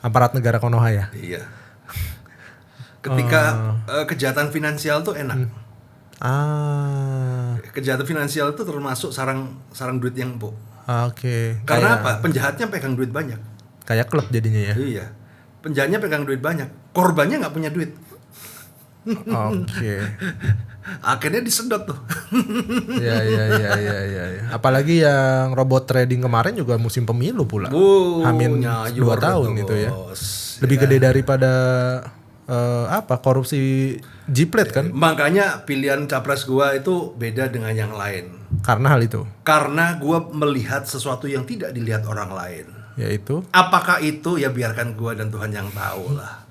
Aparat negara Konoha ya? Iya. Ketika kejahatan finansial tuh enak. Kejahatan finansial itu termasuk sarang duit yang empuk. Oke. Karena apa? Penjahatnya pegang duit banyak. Kayak klub jadinya ya? Iya. Penjahatnya pegang duit banyak. Korbannya nggak punya duit. Oke. Akhirnya disedot tuh. Iya. Apalagi yang robot trading kemarin juga musim pemilu pula. Hamin 2 tahun itu ya. Lebih gede daripada korupsi Jiplet kan? Makanya pilihan capres gua itu beda dengan yang lain. Karena hal itu? Karena gua melihat sesuatu yang tidak dilihat orang lain. Yaitu? Apakah itu ya biarkan gua dan Tuhan yang tahu lah.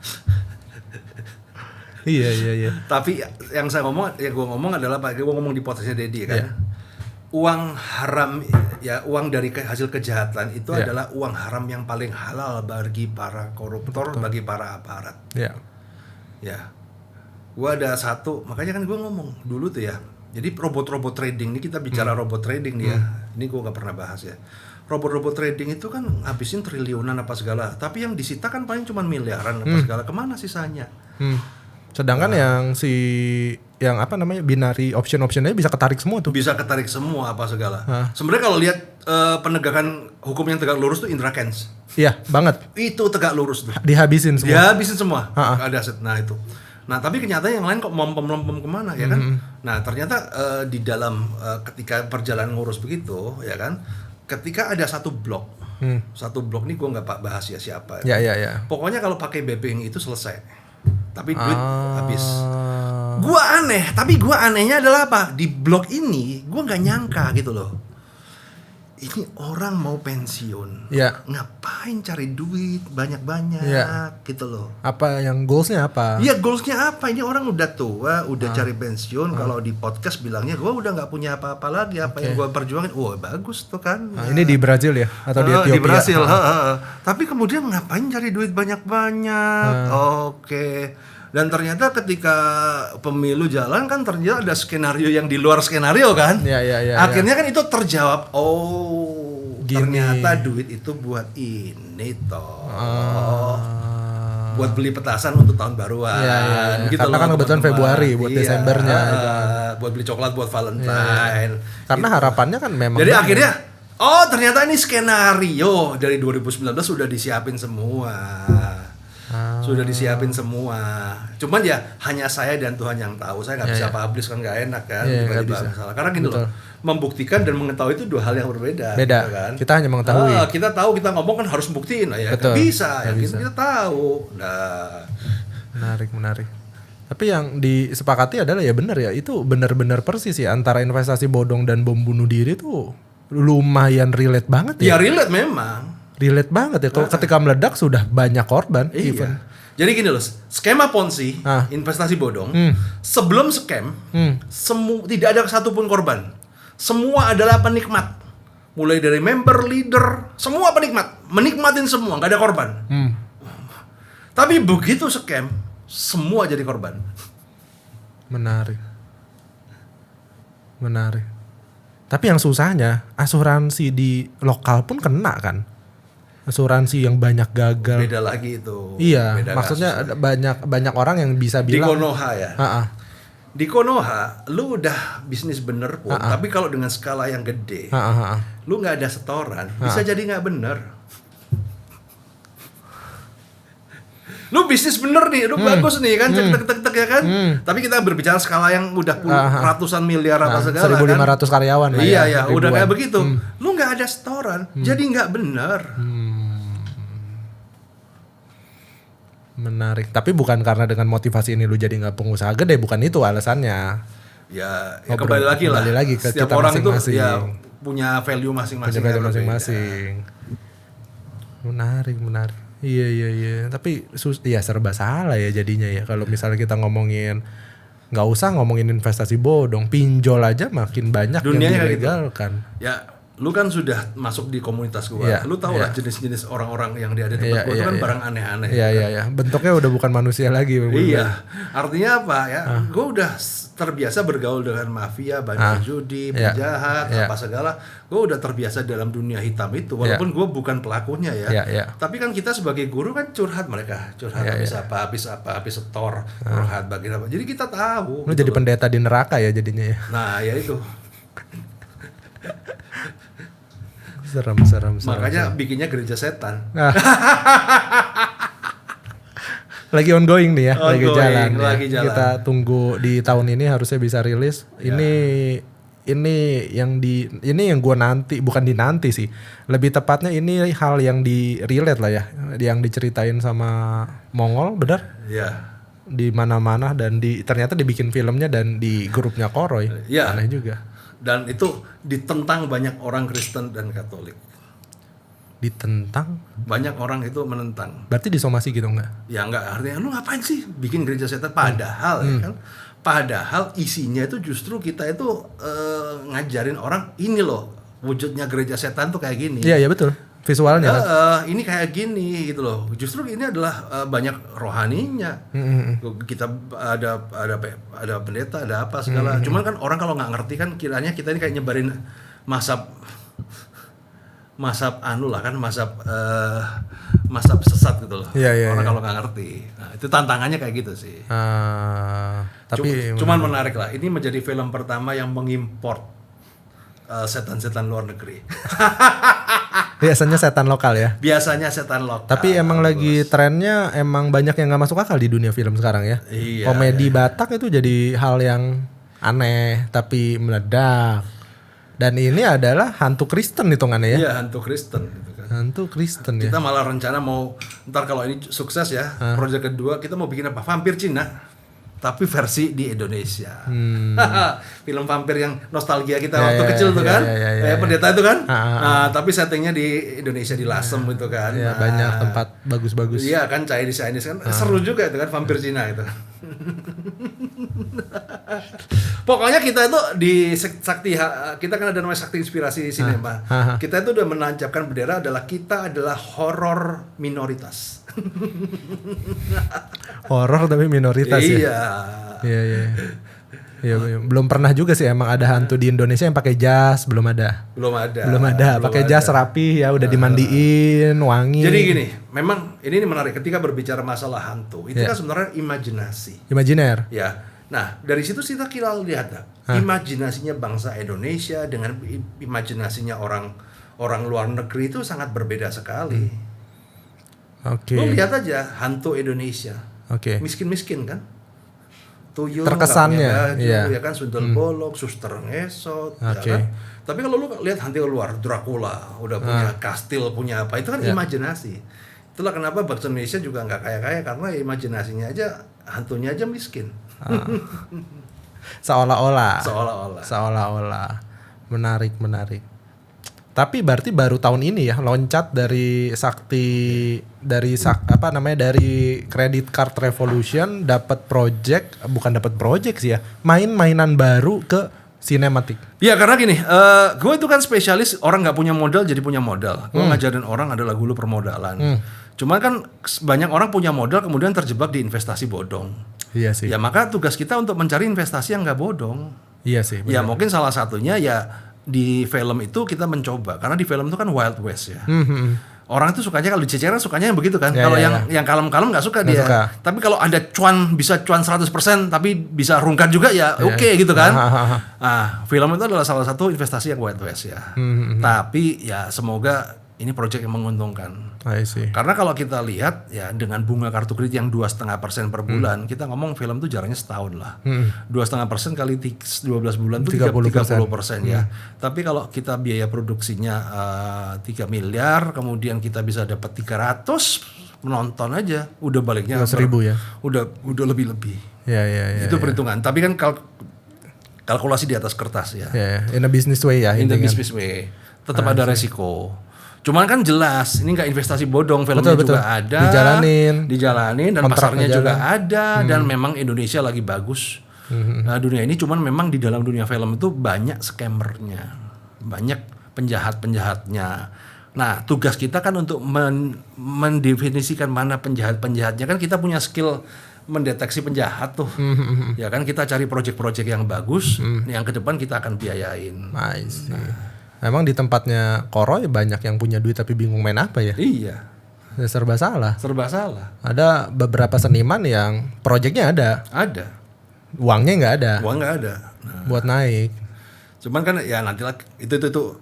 Iya. Tapi yang gua ngomong adalah Pak, gua ngomong di podcastnya Dedi kan. Yeah. Uang haram ya, uang dari hasil kejahatan itu adalah uang haram yang paling halal bagi para koruptor, bagi para aparat. Iya. Ya. Gua ada satu, makanya kan gua ngomong dulu tuh ya. Jadi robot-robot trading ini kita bicara robot trading nih ya. Ini gua nggak pernah bahas ya. Robot-robot trading itu kan habisin triliunan apa segala, tapi yang disita kan paling cuma miliaran apa segala. Kemana sisanya? Sedangkan yang binary optionnya bisa ketarik semua tuh. Bisa ketarik semua apa segala. Sebenarnya kalau lihat penegakan hukum yang tegak lurus tuh Indra Kents. Iya, banget. Itu tegak lurus tuh. Dihabisin semua. Ada aset. Nah itu. Nah tapi kenyataannya yang lain kok melompom kemana ya kan? Nah ternyata di dalam ketika perjalanan ngurus begitu ya kan, ketika ada satu blok nih gue nggak bahas ya siapa. Ya. Pokoknya kalau pakai BPing itu selesai. Tapi duit habis. Gua anehnya adalah apa? Di blok ini gua nggak nyangka gitu loh. Ini orang mau pensiun. Ya. Ngapain cari duit banyak-banyak gitu loh. Apa yang goalsnya apa? Iya, goalsnya apa? Ini orang udah tua, udah cari pensiun. Kalau di podcast bilangnya gua udah nggak punya apa-apa lagi. Apa yang gua perjuangin? Wah, bagus tuh kan. Ini di Brazil ya atau di Ethiopia? Di Brazil. Tapi kemudian ngapain cari duit banyak-banyak? Oke. Dan ternyata ketika pemilu jalan kan ternyata ada skenario yang di luar skenario kan. Iya. Akhirnya kan itu terjawab. Gini. Ternyata duit itu buat ini toh. Buat beli petasan untuk tahun baruan. Iya. Gitu karena loh, kan kebetulan Februari buat Desembernya. Buat beli coklat buat Valentine. Karena gitu. Harapannya kan memang. Jadi akhirnya ternyata ini skenario dari 2019 sudah disiapin semua. Sudah disiapin semua. Cuman ya hanya saya dan Tuhan yang tahu. Saya nggak bisa publish kan, nggak enak kan. Nggak bisa. Masalah. Karena gini loh, membuktikan dan mengetahui itu dua hal yang berbeda. Beda. Gitu kan? Kita hanya mengetahui. Kita tahu, kita ngomong kan harus buktiin. Ya Betul. bisa. Ya, bisa. kita tahu. Nah, Menarik. Tapi yang disepakati adalah ya benar ya, itu benar-benar persis ya antara investasi bodong dan bom bunuh diri tuh lumayan relate banget ya. Ya relate memang. Relate banget ya. Kalau ketika meledak sudah banyak korban. Iya. Even. Jadi gini loh, skema Ponzi, investasi bodong, sebelum scam, tidak ada satupun korban. Semua adalah penikmat. Mulai dari member, leader, semua penikmat. Menikmatin semua, nggak ada korban. Tapi begitu scam, semua jadi korban. Menarik. Tapi yang susahnya, asuransi di lokal pun kena kan? Asuransi yang banyak gagal. Beda lagi itu. Iya, beda maksudnya ada banyak orang yang bisa bilang. Di Konoha ya. Di Konoha, lu udah bisnis bener pun, tapi kalau dengan skala yang gede, lu nggak ada setoran, bisa jadi nggak bener. Lu bisnis bener nih, lu bagus nih kan, tek ya kan. Tapi kita berbicara skala yang udah ratusan miliar apa segala 1.500 karyawan lah. Iya, udah kayak begitu. Lu nggak ada setoran, jadi nggak bener. Menarik. Tapi bukan karena dengan motivasi ini lu jadi nggak pengusaha gede, bukan itu alasannya. Ya kembali lagi ke setiap kita orang masing-masing. Itu ya punya value masing-masing. Punya value masing-masing. Menarik. Iya. Tapi ya serba salah ya jadinya ya. Kalau misalnya kita ngomongin, nggak usah ngomongin investasi bodong, pinjol aja makin banyak dunianya yang dilegalkan. Gitu. Ya, lu kan sudah masuk di komunitas gua. Lu tahu lah jenis-jenis orang-orang yang ada di tempat gua itu kan barang aneh-aneh. Iya. Bentuknya udah bukan manusia lagi. Iya. Artinya apa ya? Gua udah terbiasa bergaul dengan mafia, banyak judi, penjahat, apa segala. Gua udah terbiasa dalam dunia hitam itu. Walaupun gua bukan pelakunya ya. Tapi kan kita sebagai guru kan curhat mereka. Curhat habis setor, curhat bagian apa. Jadi kita tahu. Lu jadi pendeta di neraka ya jadinya ya. Nah, ya itu. Serem. Makanya bikinnya gereja setan. Lagi ongoing nih ya, lagi jalan. Kita tunggu di tahun ini harusnya bisa rilis. Ini yang gue nanti, bukan dinanti sih. Lebih tepatnya ini hal yang di relate lah ya, yang diceritain sama Mongol, benar? Iya. Di mana-mana dan ternyata dibikin filmnya dan di grupnya Koroy. Iya. Aneh juga. Dan itu ditentang banyak orang Kristen dan Katolik. Ditentang? Banyak orang itu menentang. Berarti disomasi gitu enggak? Ya enggak, artinya lu ngapain sih bikin gereja setan? Padahal ya kan, padahal isinya itu justru kita itu ngajarin orang ini loh, wujudnya gereja setan tuh kayak gini. Iya betul. Visualnya ini kayak gini gitu loh. Justru ini adalah banyak rohaninya. Kita ada pendeta, ada apa segala. Cuman kan orang kalau nggak ngerti kan kiranya kita ini kayak nyebarin mazhab sesat gitu loh. Orang kalau nggak ngerti. Nah, itu tantangannya kayak gitu sih. Tapi cuman menarik lah. Ini menjadi film pertama yang mengimport setan-setan luar negeri. Biasanya setan lokal ya. Biasanya setan lokal. Tapi emang lagi trennya emang banyak yang nggak masuk akal di dunia film sekarang ya. Iya, komedi Batak itu jadi hal yang aneh tapi meledak. Dan ini adalah hantu Kristen hitungannya ya. Iya, hantu Kristen gitu kan. Hantu Kristen ya. Kita malah rencana mau ntar kalau ini sukses ya, proyek kedua kita mau bikin apa? Vampir Cina. Tapi versi di Indonesia. Film vampir yang nostalgia kita waktu kecil tuh kan. Pendeta itu kan. Tapi settingnya di Indonesia, di Lasem gitu kan. Banyak tempat bagus-bagus. Iya kan, Chinese kan. Seru juga itu kan vampir Cina itu. Pokoknya kita itu di Sakti, kita kan ada namanya Sakti Inspirasi Sinema. Kita itu udah menancapkan bendera kita adalah horor minoritas. Horor tapi minoritas ya. Iya. Belum pernah juga sih emang ada hantu di Indonesia yang pakai jas, belum ada. Pakai jas rapi ya, udah dimandiin, wangi. Jadi gini, memang ini menarik ketika berbicara masalah hantu. Itu kan sebenarnya imajinasi. Imajiner. Ya. Nah, dari situ kita lihat imajinasinya bangsa Indonesia dengan imajinasinya orang luar negeri itu sangat berbeda sekali. Oke. Lo lihat aja hantu Indonesia, Oke. miskin kan, tuyul Terkesannya, nggak punya baju, iya. ya kan, sundel bolong, suster ngesot, ya Oke. kan. Tapi kalau lu lihat hantu luar, Dracula, udah punya kastil, punya apa, itu kan imajinasi. Itulah kenapa bangsa Indonesia juga nggak kaya-kaya, karena imajinasinya aja, hantunya aja miskin. Seolah-olah. Seolah-olah. Menarik. Tapi berarti baru tahun ini ya loncat dari dari Credit Card Revolution dapat project sih ya. Main-mainan baru ke sinematik. Ya karena gini, gue itu kan spesialis orang nggak punya modal jadi punya modal. Gue ngajarin orang adalah guru permodalan. Cuman kan banyak orang punya modal kemudian terjebak di investasi bodong. Iya sih. Ya maka tugas kita untuk mencari investasi yang nggak bodong. Iya sih. Ya mungkin salah satunya ya di film itu kita mencoba, karena di film itu kan Wild West ya. Orang itu sukanya kalau diceceran sukanya yang begitu kan. Ya, kalau ya, yang kalem-kalem nggak suka dia. Suka. Tapi kalau ada bisa cuan 100% tapi bisa rungkat juga ya oke gitu kan. Film itu adalah salah satu investasi yang Wild West ya. Tapi ya semoga ini proyek yang menguntungkan. I see. Karena kalau kita lihat ya dengan bunga kartu kredit yang 2,5% per bulan, kita ngomong film tuh jaraknya setahun lah. 2,5% kali 12 bulan itu 30% ya. Tapi kalau kita biaya produksinya 3 miliar, kemudian kita bisa dapat 300 menonton aja, udah baliknya 1.000 ya. Udah lebih-lebih. Ya. Itu perhitungan. Tapi kan kalkulasi di atas kertas ya. Ya, in a business way ya. In the business way. Tetap ada resiko. Cuman kan jelas ini nggak investasi bodong, filmnya betul. juga ada, dijalanin dan pasarnya juga ada, dan memang Indonesia lagi bagus. Nah dunia ini cuman memang di dalam dunia film itu banyak scammernya, banyak penjahatnya. Nah tugas kita kan untuk mendefinisikan mana penjahatnya, kan kita punya skill mendeteksi penjahat tuh. Ya kan kita cari proyek-proyek yang bagus, yang ke depan kita akan biayain. Nice. Emang di tempatnya Koroy banyak yang punya duit tapi bingung main apa ya? Iya. Ya, serba salah. Ada beberapa seniman yang proyeknya ada. Uangnya nggak ada. Uang nggak ada. Nah. Buat naik. Cuman kan ya nantilah itu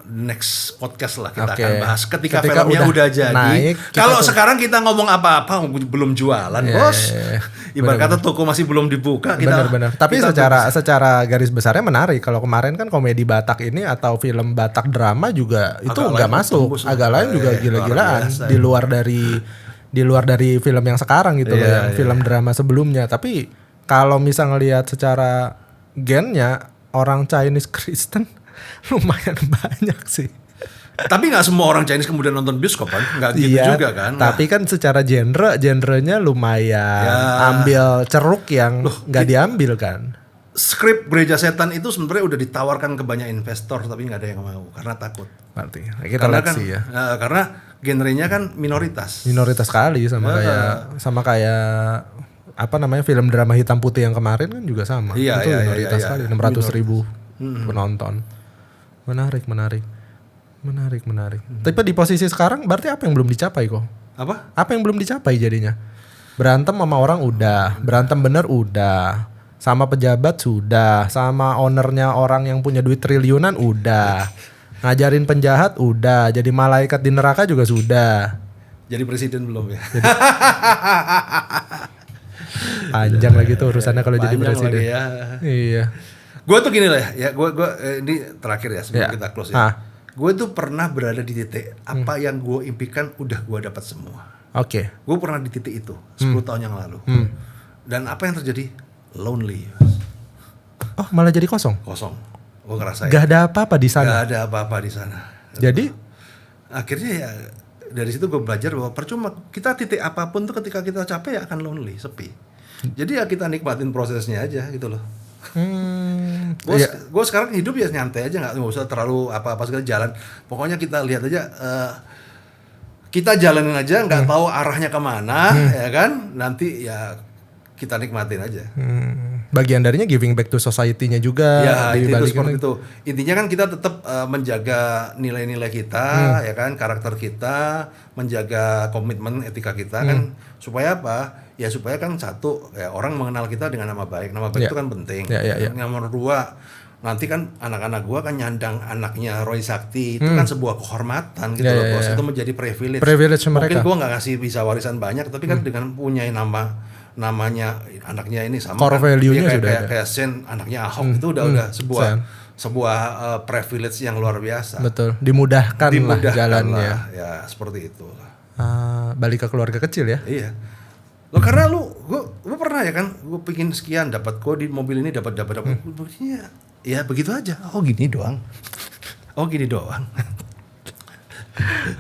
next podcast lah kita Oke. akan bahas ketika filmnya udah jadi. Naik, kalau sekarang kita ngomong apa-apa belum jualan, bos. Ibarat kata toko masih belum dibuka kita. Benar. Tapi secara garis besarnya menarik. Kalau kemarin kan komedi Batak ini atau film Batak drama juga itu nggak masuk. Agak lain juga gila-gilaan di luar dari film yang sekarang gitu loh, yang film drama sebelumnya. Tapi kalau misal ngelihat secara gennya orang Chinese Kristen lumayan banyak sih. Tapi nggak semua orang Chinese kemudian nonton bioskop kan, nggak gitu juga kan. Tapi kan secara genrenya lumayan ambil ceruk yang nggak diambil kan. Skrip Gereja Setan itu sebenarnya udah ditawarkan ke banyak investor tapi nggak ada yang mau karena takut. Berarti kita lihat sih ya. Karena genrenya kan minoritas. Minoritas sekali sama kayak apa namanya film drama hitam putih yang kemarin kan juga sama. Iya, itu minoritas sekali, 600.000 penonton. Menarik. Tapi di posisi sekarang berarti apa yang belum dicapai kok? Apa yang belum dicapai jadinya? Berantem sama orang udah, berantem bener udah, sama pejabat sudah, sama ownernya orang yang punya duit triliunan udah, ngajarin penjahat udah, jadi malaikat di neraka juga sudah. Jadi presiden belum ya? Panjang lagi tuh urusannya kalau jadi presiden. Ya. Iya. Gue tuh gini lah ya, gue ini terakhir ya sebelum kita close ya. Gue tuh pernah berada di titik apa yang gue impikan udah gue dapat semua. Oke. Gue pernah di titik itu 10 tahun yang lalu. Dan apa yang terjadi? Lonely. Oh malah jadi kosong? Kosong. Gue ngerasain. Gak ada apa-apa di sana. Gak ada apa-apa di sana. Jadi? Akhirnya ya dari situ gue belajar bahwa percuma kita titik apapun tuh ketika kita capek ya akan lonely, sepi. Jadi ya kita nikmatin prosesnya aja gitu loh. Gue sekarang hidup ya nyantai aja, nggak usah terlalu apa-apa segala jalan. Pokoknya kita lihat aja, kita jalanin aja, nggak tahu arahnya kemana, ya kan? Nanti ya kita nikmatin aja. Bagian darinya giving back to society-nya juga. Ya itu seperti itu. Intinya kan kita tetap menjaga nilai-nilai kita, ya kan, karakter kita, menjaga komitmen etika kita kan, supaya apa? Ya supaya kan satu, ya, orang mengenal kita dengan nama baik. Nama baik itu kan penting. Yang nomor 2, nanti kan anak-anak gua kan nyandang anaknya Roy Sakti, itu kan sebuah kehormatan gitu loh bos, itu menjadi privilege mereka. Mungkin gua nggak ngasih bisa warisan banyak, tapi kan dengan punya namanya anaknya ini sama core kan, value-nya dia sudah ada. kayak Sen anaknya Ahok itu udah sebuah privilege yang luar biasa. Betul, dimudahkan lah jalannya. Ya seperti itu. Balik ke keluarga kecil ya. Iya. Lo karena lu pernah ya kan, gue bikin sekian, dapat gue di mobil ini dapat. Ya begitu aja. Oh gini doang.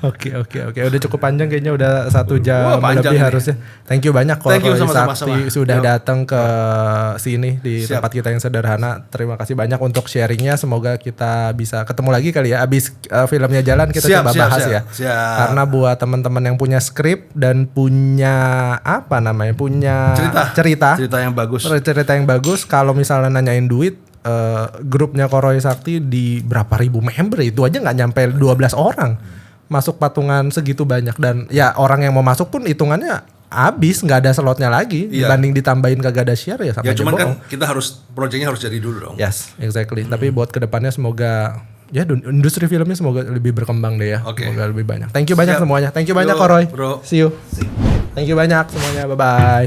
Oke. Udah cukup panjang kayaknya, udah 1 jam lebih harusnya. Thank you banyak Roy Sakti sudah datang ke sini di tempat kita yang sederhana. Terima kasih banyak untuk sharingnya. Semoga kita bisa ketemu lagi kali ya. Abis filmnya jalan kita coba bahas ya. Karena buat teman-teman yang punya skrip dan punya cerita yang bagus. Cerita yang bagus. Kalau misalnya nanyain duit, grupnya Roy Sakti di berapa ribu member, itu aja nggak nyampe 12 orang. Masuk patungan segitu banyak, dan ya orang yang mau masuk pun hitungannya habis, nggak ada slotnya lagi. Dibanding ditambahin kagak ada share ya sama aja cuman bohong. kan kita proyeknya harus jadi dulu dong. Yes, exactly. Tapi buat kedepannya semoga ya industri filmnya semoga lebih berkembang deh ya. Semoga lebih banyak. Thank you banyak semuanya. Thank you banyak Roy. Bro. See you. Thank you banyak semuanya. Bye bye.